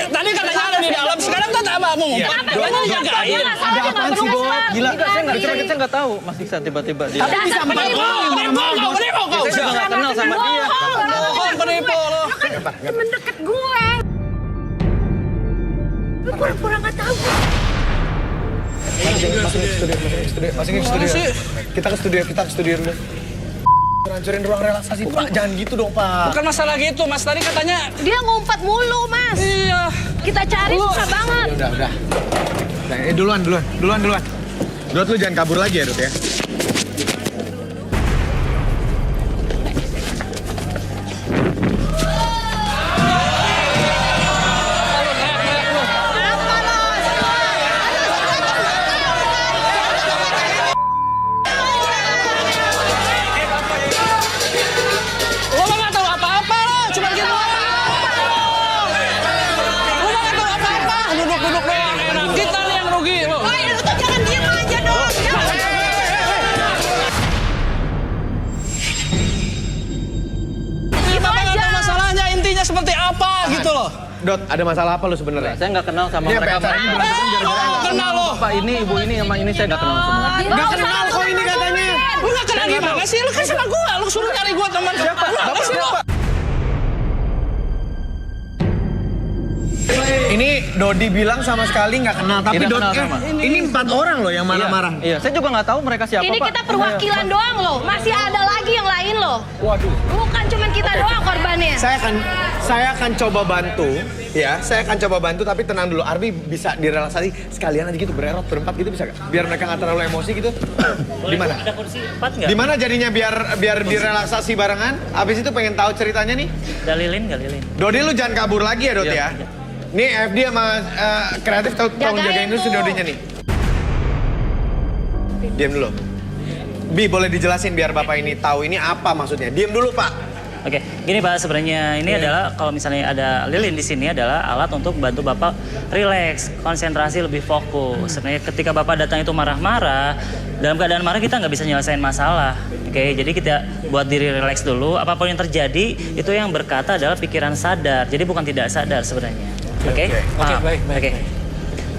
Tadi katanya ada di dalam, sekarang kan tak mau ngumpet. Kenapa dia jagain? Ada apaan sih, Bob? Gila. Kita nggak tahu Mas Iksan tiba-tiba dia. Tapi bisa Penipu kau. Saya juga nggak kenal sama dia. Bohong, penipu lo. Temen deket gue. Lu pura-pura nggak tahu. Masukin ke studio. Kita ke studio dulu. Hancurin ruang relaksasi, Pak. Jangan gitu dong, Pak. Bukan masalah gitu, Mas. Tadi katanya... Dia ngumpet mulu, Mas. Iya. Kita cari susah banget. Udah. Nah, duluan. Dut, lu jangan kabur lagi ya, Dut ya. gitu loh. Dot, ada masalah apa lu sebenarnya? Saya nggak kenal sama Ini mereka. acara ini berantakan gara-gara apa? Kenal lo. Bapak ini, ibu ini, sama ini saya nggak kenal semua. Nggak kenal kok ini katanya. Lu nggak kenal gimana sih? Lu kan sama gua, lu suruh cari gua teman. Siapa? Lu sih lo. Ini Dodi bilang sama sekali nggak kenal, tapi Tidak Dodi kenal sama. ini 4 orang loh yang marah-marah. Iya, saya juga nggak tahu mereka siapa, Ini Pak. kita perwakilan doang loh, masih ada lagi yang lain loh. Waduh. Bukan cuma kita doang korbannya. Saya akan coba bantu, ya. Saya akan coba bantu, tapi tenang dulu. Arbi bisa direlaksasi sekalian aja gitu, bererot berempat gitu bisa nggak? Biar mereka nggak terlalu emosi gitu. Di mana? Ada kursi 4 nggak? Di mana jadinya biar direlaksasi barengan? Abis itu pengen tahu ceritanya nih. Gak lilin. Dodi lu jangan kabur lagi ya Dot ya. Nih FD sama kreatif tolong jagain dulu si Dodinya nih. Diam dulu. Bi boleh dijelasin biar Bapak ini tahu ini apa maksudnya. Diam dulu Pak. Oke, gini Pak, sebenarnya ini adalah kalau misalnya ada lilin di sini adalah alat untuk bantu Bapak rileks, konsentrasi lebih fokus. Sebenarnya ketika Bapak datang itu marah-marah, dalam keadaan marah kita nggak bisa nyelesain masalah. Oke, jadi kita buat diri rileks dulu. Apapun yang terjadi itu yang berkata adalah pikiran sadar. Jadi bukan tidak sadar sebenarnya. Oke, baik. Oke.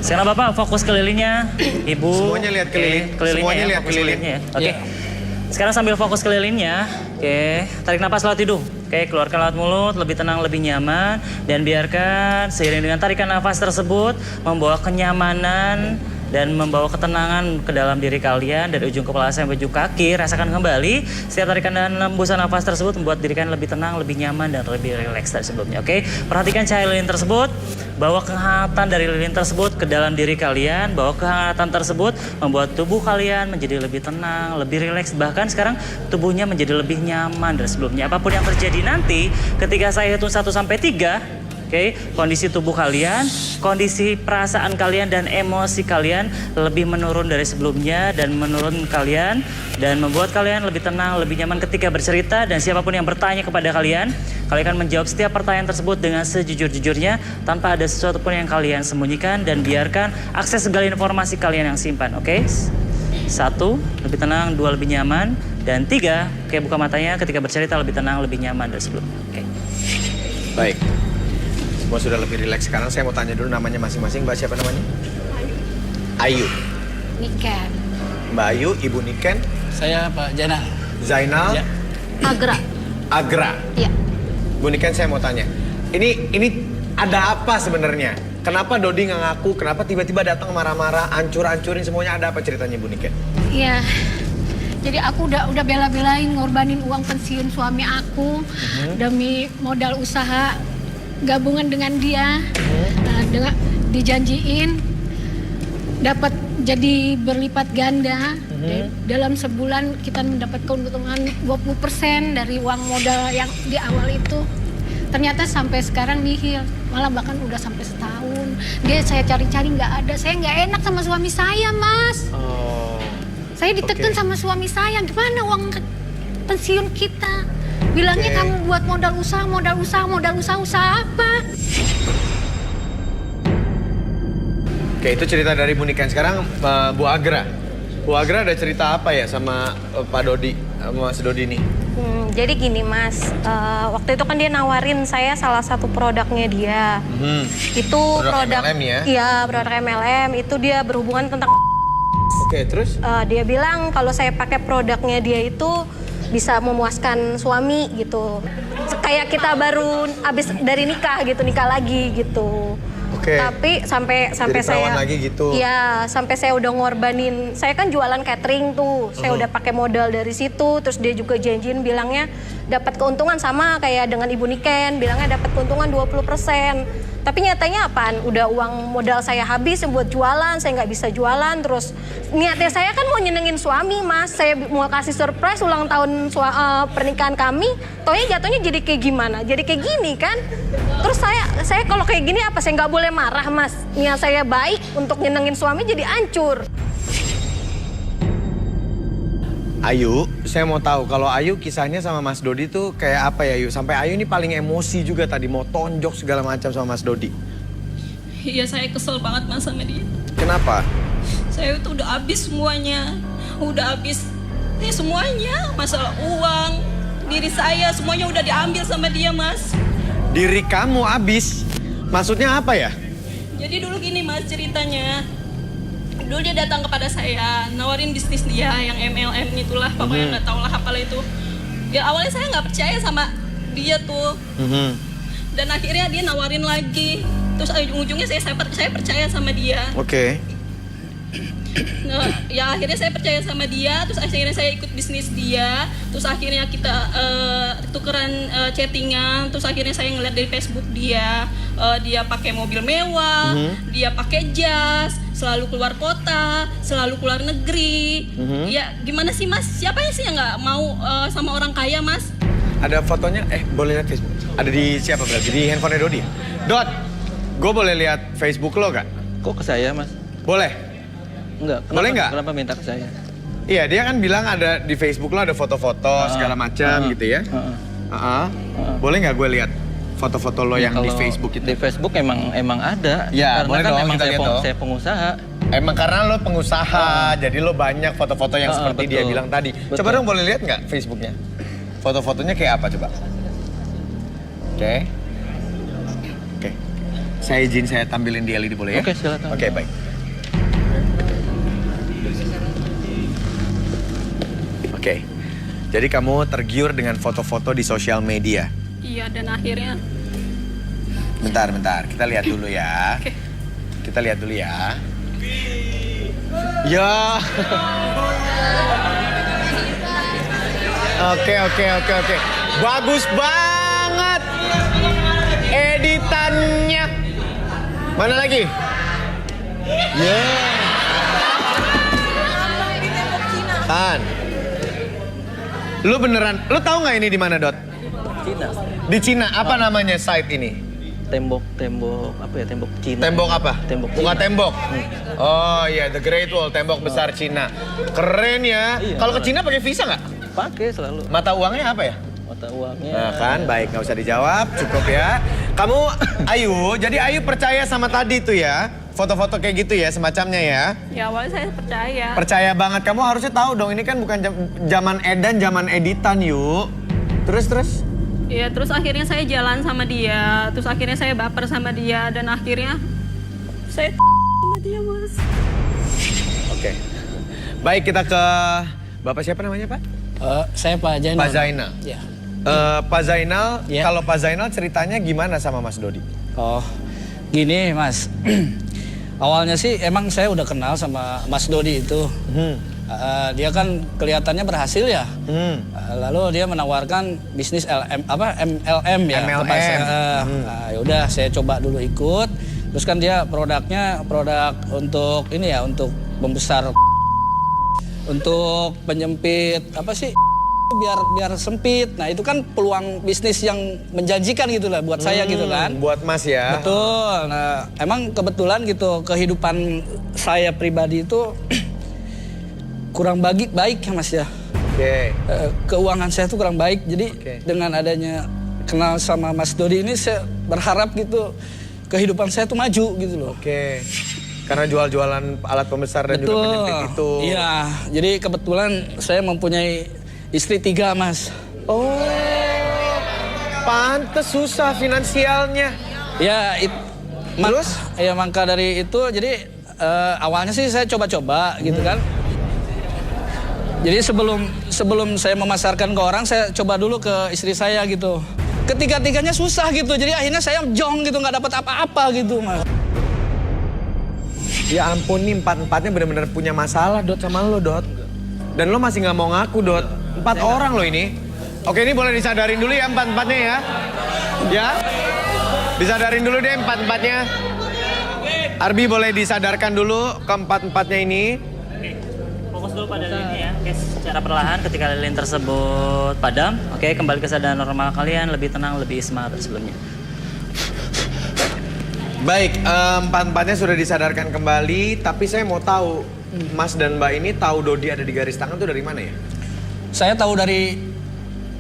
Sekarang Bapak fokus ke lilinnya, Ibu. Semuanya lihat ke lilin. Kelilingnya Semuanya ya, lihat fokus ke lilin. lilinnya ya. Oke. Sekarang sambil fokus ke lilinnya, oke, tarik napas lewat hidung. Oke, keluarkan lewat mulut, lebih tenang, lebih nyaman. Dan biarkan seiring dengan tarikan nafas tersebut membawa kenyamanan dan membawa ketenangan ke dalam diri kalian dari ujung kepala sampai ujung kaki. Rasakan kembali setiap tarikan dan hembusan nafas tersebut membuat diri kalian lebih tenang, lebih nyaman, dan lebih rileks dari sebelumnya. Oke, perhatikan cahaya lilin tersebut. Bawa kehangatan dari lilin tersebut ke dalam diri kalian. Bawa kehangatan tersebut membuat tubuh kalian menjadi lebih tenang, lebih rileks. Bahkan sekarang tubuhnya menjadi lebih nyaman dari sebelumnya. Apapun yang terjadi nanti, ketika saya hitung 1 sampai 3, oke, kondisi tubuh kalian, kondisi perasaan kalian dan emosi kalian lebih menurun dari sebelumnya dan menurun kalian dan membuat kalian lebih tenang, lebih nyaman ketika bercerita. Dan siapapun yang bertanya kepada kalian akan menjawab setiap pertanyaan tersebut dengan sejujur-jujurnya tanpa ada sesuatu pun yang kalian sembunyikan, dan biarkan akses segala informasi kalian yang simpan. Oke? 1, lebih tenang. 2, lebih nyaman. Dan 3, oke, buka matanya ketika bercerita lebih tenang, lebih nyaman dari sebelumnya. Oke. Baik. Semua sudah lebih rileks. Sekarang saya mau tanya dulu namanya masing-masing. Mbak siapa namanya? Ayu. Niken. Mbak Ayu, Ibu Niken. Saya Pak Jainal. Zainal. Ya. Agra. Iya. Bu Niken, saya mau tanya. Ini ada apa sebenarnya? Kenapa Dodi nggak ngaku? Kenapa tiba-tiba datang marah-marah, hancur-hancurin semuanya? Ada apa ceritanya Bu Niken? Iya. Jadi aku udah bela-belain ngorbanin uang pensiun suami aku demi modal usaha gabungan dengan dia. Dengan dijanjiin dapat jadi berlipat ganda. Dalam sebulan kita mendapat keuntungan 20% dari uang modal yang di awal itu. Ternyata sampai sekarang nihil, malah bahkan udah sampai setahun. Dia saya cari-cari nggak ada. Saya nggak enak sama suami saya, Mas. Saya ditekan sama suami saya. Gimana uang pensiun kita? Bilangnya kamu buat modal usaha apa? Oke, itu cerita dari Bu Niken. Sekarang Bu Agra. Bu Agra ada cerita apa ya sama Pak Dodi, Mas Dodi ini? Jadi gini Mas, waktu itu kan dia nawarin saya salah satu produknya dia. Itu produk MLM ya? Iya, produk MLM. Itu dia berhubungan tentang. Oke, terus? Dia bilang kalau saya pakai produknya dia itu bisa memuaskan suami gitu. Kayak kita baru habis dari nikah lagi gitu. Oke. Tapi sampai saya lagi gitu. Iya, sampai saya udah ngorbanin. Saya kan jualan catering tuh. Saya udah pakai modal dari situ. Terus dia juga janjiin bilangnya dapat keuntungan sama kayak dengan Ibu Niken, bilangnya dapat keuntungan 20%. Tapi nyatanya apaan? Udah uang modal saya habis buat jualan, saya nggak bisa jualan. Terus niatnya saya kan mau nyenengin suami, Mas. Saya mau kasih surprise ulang tahun pernikahan kami. Taunya jatuhnya jadi kayak gimana? Jadi kayak gini kan? Terus saya kalau kayak gini apa? Saya nggak boleh marah, Mas. Niat saya baik untuk nyenengin suami jadi hancur. Ayu, saya mau tahu kalau Ayu kisahnya sama Mas Dodi tuh kayak apa ya Ayu? Sampai Ayu ini paling emosi juga tadi, mau tonjok segala macam sama Mas Dodi. Iya, saya kesel banget Mas sama dia. Kenapa? Saya itu udah habis semuanya. Udah habis semuanya. Masalah uang, diri saya semuanya udah diambil sama dia Mas. Diri kamu habis. Maksudnya apa ya? Jadi dulu gini Mas ceritanya. Dulu dia datang kepada saya, nawarin bisnis dia yang MLM itulah, pokoknya nggak tahu lah apalah itu. Ya awalnya saya nggak percaya sama dia tuh. Dan akhirnya dia nawarin lagi. Terus ujung-ujungnya saya percaya sama dia. Oke. Nah, ya akhirnya saya percaya sama dia, terus akhirnya saya ikut bisnis dia, terus akhirnya kita tukeran chattingan, terus akhirnya saya ngeliat dari Facebook dia, dia pakai mobil mewah, dia pakai jas, selalu keluar kota, selalu keluar negeri. Ya gimana sih Mas? Siapa sih yang nggak mau sama orang kaya Mas? Ada fotonya? Boleh lihat Facebook? Ada di siapa berarti? Di handphonenya Dodi? Dot, gue boleh lihat Facebook lo gak? Kok ke saya, Mas? Boleh? Enggak. Boleh nggak? Kenapa minta ke saya? Iya, dia kan bilang ada di Facebook lo ada foto-foto segala macam gitu ya. Boleh nggak gue lihat foto-foto lo yang di Facebook itu? Di Facebook emang ada. Ya, karena boleh kan dong emang kita lihat dong. saya pengusaha. Emang karena lo pengusaha, jadi lo banyak foto-foto yang seperti dia betul. bilang tadi. Betul. Coba dong boleh lihat nggak Facebooknya? Foto-fotonya kayak apa coba? Oke. Saya izin saya tampilin di LED boleh ya? Oke, silakan. Oke, baik. Oke. Jadi kamu tergiur dengan foto-foto di sosial media. Iya, dan akhirnya Bentar. Kita lihat dulu ya. Kita lihat dulu ya. Ya. Oke. Bagus banget editannya. Mana lagi? Ya. Kan. Lu beneran, lu tahu nggak ini di mana, Dot? Cina. Di Cina. Apa namanya site ini? Tembok apa ya? Tembok Cina. Tembok apa? Tembok Bukan Cina. tembok. Oh iya, The Great Wall, tembok besar Cina. Keren ya. Iya, Kalau ke Cina pakai visa nggak? Pakai selalu. Mata uangnya apa ya? Mata uangnya. Nah kan, baik, nggak usah dijawab, cukup ya. Kamu, Ayu, jadi Ayu percaya sama tadi tuh ya? Foto-foto kayak gitu ya, semacamnya ya? ya awalnya saya percaya. Percaya banget, kamu harusnya tahu dong, ini kan bukan zaman edan, zaman editan, yuk. Terus? Iya, terus akhirnya saya jalan sama dia, terus akhirnya saya baper sama dia, dan akhirnya saya sama dia, Mas. Oke. Baik, kita ke Bapak siapa namanya, Pak? Saya Pak Zainal. Pak Zainal. Ya. Pak Zainal, Ya. kalau Pak Zainal ceritanya gimana sama Mas Dodi? Oh, gini Mas. Awalnya sih emang saya udah kenal sama Mas Dodi itu. Dia kan kelihatannya berhasil ya. Lalu dia menawarkan bisnis MLM ya. MLM. Kepada saya. Nah, yaudah saya coba dulu ikut. Terus kan dia produknya produk untuk ini ya, untuk membesar, untuk penyempit apa sih? biar sempit. Nah, itu kan peluang bisnis yang menjanjikan gitu lah buat saya gitu kan. Buat Mas ya. Betul. Nah, emang kebetulan gitu kehidupan saya pribadi itu kurang baik ya Mas ya. Oke. Keuangan saya tuh kurang baik. Jadi dengan adanya kenal sama Mas Dodi ini saya berharap gitu kehidupan saya tuh maju gitu loh. Oke. Karena jual-jualan alat pembesar dan juga penyempit itu. Iya. Jadi kebetulan saya mempunyai istri 3, Mas. Oh, pantes susah finansialnya. Ya, terus? Ya, maka dari itu, jadi awalnya sih saya coba-coba gitu kan. Jadi sebelum saya memasarkan ke orang, saya coba dulu ke istri saya gitu. Ketiga-tiganya susah gitu, jadi akhirnya saya jong gitu, nggak dapat apa-apa gitu, Mas. Ya ampun, nih empat-empatnya benar-benar punya masalah, Dot, sama lo, Dot. Dan lo masih nggak mau ngaku, Dot. 4 orang lo ini. Oke, ini boleh disadarin dulu ya empat-empatnya ya. Ya, disadarin dulu deh empat-empatnya. Arbi boleh disadarkan dulu ke empat-empatnya ini. Fokus dulu pada lilin ya. Oke, secara perlahan ketika lilin tersebut padam, oke, kembali ke kesadaran normal kalian, lebih tenang, lebih semangat dari sebelumnya. Baik, empat-empatnya sudah disadarkan kembali, tapi saya mau tahu, Mas dan Mbak ini tahu Dodi ada di garis tangan tuh dari mana ya? Saya tahu dari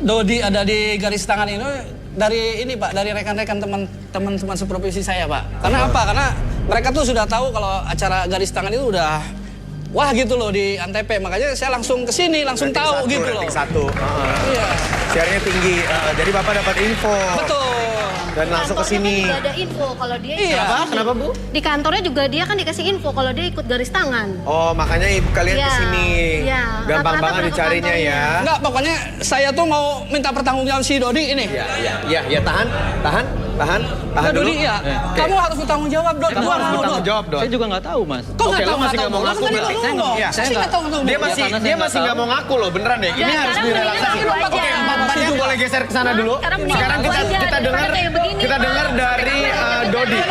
Dodi ada di garis tangan ini dari ini Pak, dari rekan-rekan teman-teman seprofesi saya Pak. Karena apa? Karena mereka tuh sudah tahu kalau acara garis tangan itu udah wah gitu loh di Antep. Makanya saya langsung ke sini, langsung tahu gitu loh. Rating 1. Iya. Share-nya tinggi. Jadi Bapak dapat info. Betul. Dan langsung ke sini. Juga ada info kalau dia Kenapa Bu? Di kantornya juga dia kan dikasih info kalau dia ikut garis tangan. Oh, makanya ibu kalian Iya, kesini. iya. Gampang Rata-rata banget pernah ke dicarinya ya. kantornya. Enggak, pokoknya saya tuh mau minta pertanggungjawaban si Dodi ini. Ya, tahan Nah, dulu. Dodi, ya. Kamu harus bertanggung jawab, Dod. Kamu harus bertanggung jawab, Dod. Saya juga nggak tahu, Mas. Kok Oke, nggak lo tahu? masih nggak mau ngaku berarti? Iya. Saya nggak tahu. Dia masih nggak mau ngaku loh, beneran deh. Ini harus direlaksasi. Oke, Mbak boleh geser ke sana dulu. Sekarang kita dengar dari Dodi.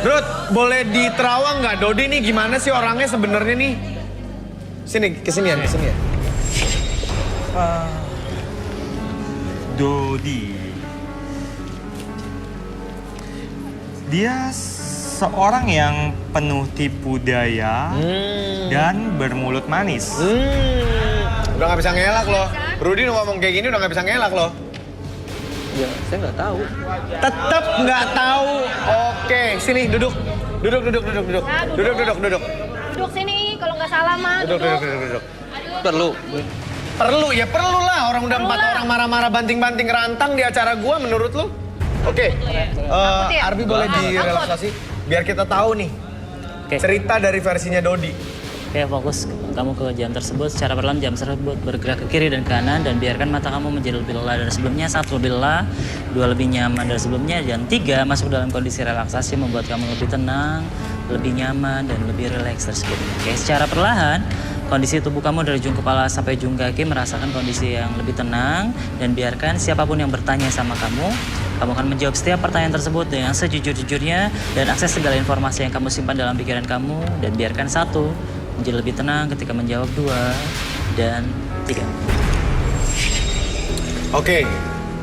Brut, boleh diterawang nggak Dodi nih gimana sih orangnya sebenarnya nih? Kesinian. Dodi. Dia seorang yang penuh tipu daya dan bermulut manis. Udah nggak bisa ngelak loh. Rudy ngomong kayak gini udah nggak bisa ngelak loh. Ya, saya nggak tahu. Tetap nggak tahu. Oke, sini duduk. Duduk. Duduk sini kalau nggak salah mah. Duduk. Perlu. Perlu lah. Orang udah 4 orang marah-marah banting-banting rantang di acara gua menurut lu? Oke. Arbi boleh direlaksasi biar kita tahu nih. Cerita dari versinya Dodi. Oke, fokus kamu ke jam tersebut. Secara perlahan jam tersebut bergerak ke kiri dan kanan dan biarkan mata kamu menjadi lebih lelah dari sebelumnya. 1, lebih lelah. 2, lebih nyaman dari sebelumnya. Dan 3, masuk dalam kondisi relaksasi membuat kamu lebih tenang, lebih nyaman, dan lebih rileks dari sebelumnya. Oke, secara perlahan kondisi tubuh kamu dari ujung kepala sampai ujung kaki merasakan kondisi yang lebih tenang dan biarkan siapapun yang bertanya sama kamu akan menjawab setiap pertanyaan tersebut dengan sejujur-jujurnya dan akses segala informasi yang kamu simpan dalam pikiran kamu dan biarkan 1 menjadi lebih tenang ketika menjawab 2 dan 3. Oke,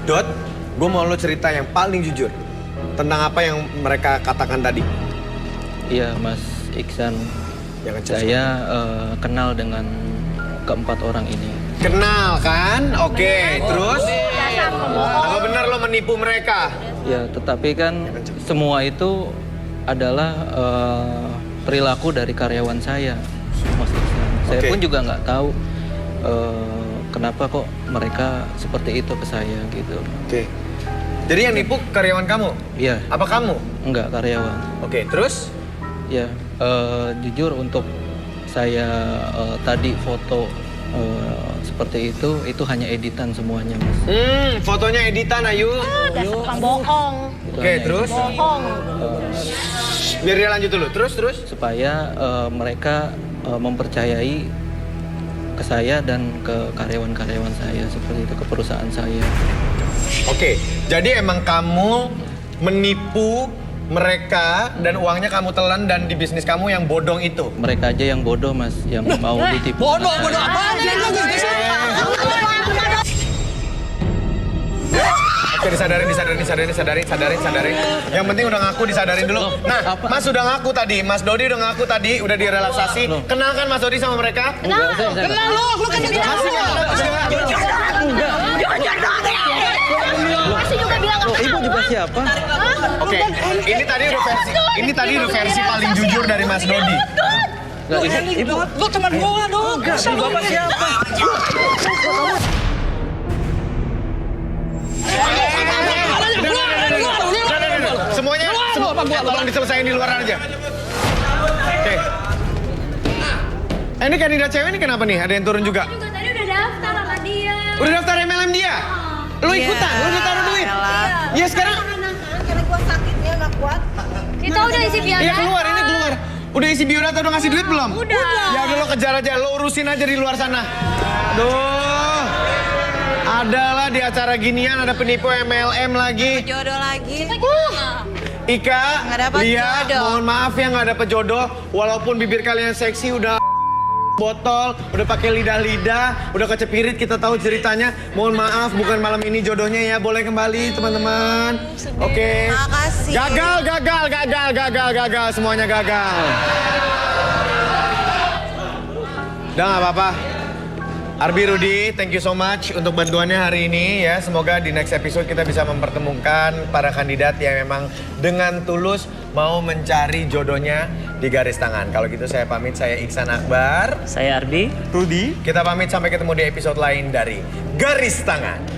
Dot, gue mau lo cerita yang paling jujur tentang apa yang mereka katakan tadi. Iya, Mas Iksan. Saya kenal dengan keempat orang ini. Kenal kan? Oke, terus? Apa benar lo menipu mereka? Ya, tetapi kan semua itu adalah perilaku dari karyawan saya, Mas Iksan. Saya pun juga nggak tahu kenapa kok mereka seperti itu ke saya gitu. Oke. Jadi yang nipu karyawan kamu? Iya. Apa kamu? Enggak, karyawan. Oke, terus? Ya, jujur untuk saya tadi foto seperti itu hanya editan semuanya, Mas. Fotonya editan, Ayu. Dasar tukang bohong. Oke, terus? Bohong. Biar dia lanjut dulu. Terus? Supaya mereka mempercayai ke saya dan ke karyawan-karyawan saya seperti itu, ke perusahaan saya. Oke, jadi emang kamu menipu mereka dan uangnya kamu telan dan di bisnis kamu yang bodong itu? Mereka aja yang bodoh, Mas, yang mau ditipu. Bodoh apa? Oke, disadarin. Yang penting udah ngaku, disadarin dulu. Nah, Mas udah ngaku tadi, Mas Dodi udah ngaku tadi, udah direlaksasi. Kenal kan Mas Dodi sama mereka? Kenal Lu kan masih juga bilang nggak Ibu juga siapa? Oke, ini tadi udah versi paling jujur dari Mas Dodi. Ibu, lu teman gua dong. Bapak siapa? Semuanya, tolong diselesain di luar aja. Oke. Ini kandidat cewek ini kenapa nih? Ada yang turun juga? juga tadi udah daftar sama dia. Udah daftar MLM dia? Lu ikutan? Lu udah taruh duit? Ya sekarang? Karena gua sakitnya nggak kuat. Kita udah isi biodata. Iya keluar, ini keluar. Udah isi biodata, udah ngasih duit belum? Udah. Ya udah lo kejar aja, lo urusin aja di luar sana. Aduh. Adalah di acara ginian ada penipu MLM lagi. Jodoh lagi. Ika, Nggak dapet Lia, jodoh. mohon maaf ya nggak dapet jodoh. Walaupun bibir kalian seksi udah botol, udah pakai lidah-lidah, udah kecepirit, kita tahu ceritanya. Mohon maaf, bukan malam ini jodohnya ya. Boleh kembali teman-teman. Oke. Makasih. Gagal. Semuanya gagal. Udah nggak apa-apa. Arbi, Rudy, thank you so much untuk bantuannya hari ini ya. Semoga di next episode kita bisa mempertemukan para kandidat yang memang dengan tulus mau mencari jodohnya di garis tangan. Kalau gitu saya pamit, saya Iksan Akbar. Saya Arbi. Rudy. Kita pamit sampai ketemu di episode lain dari Garis Tangan.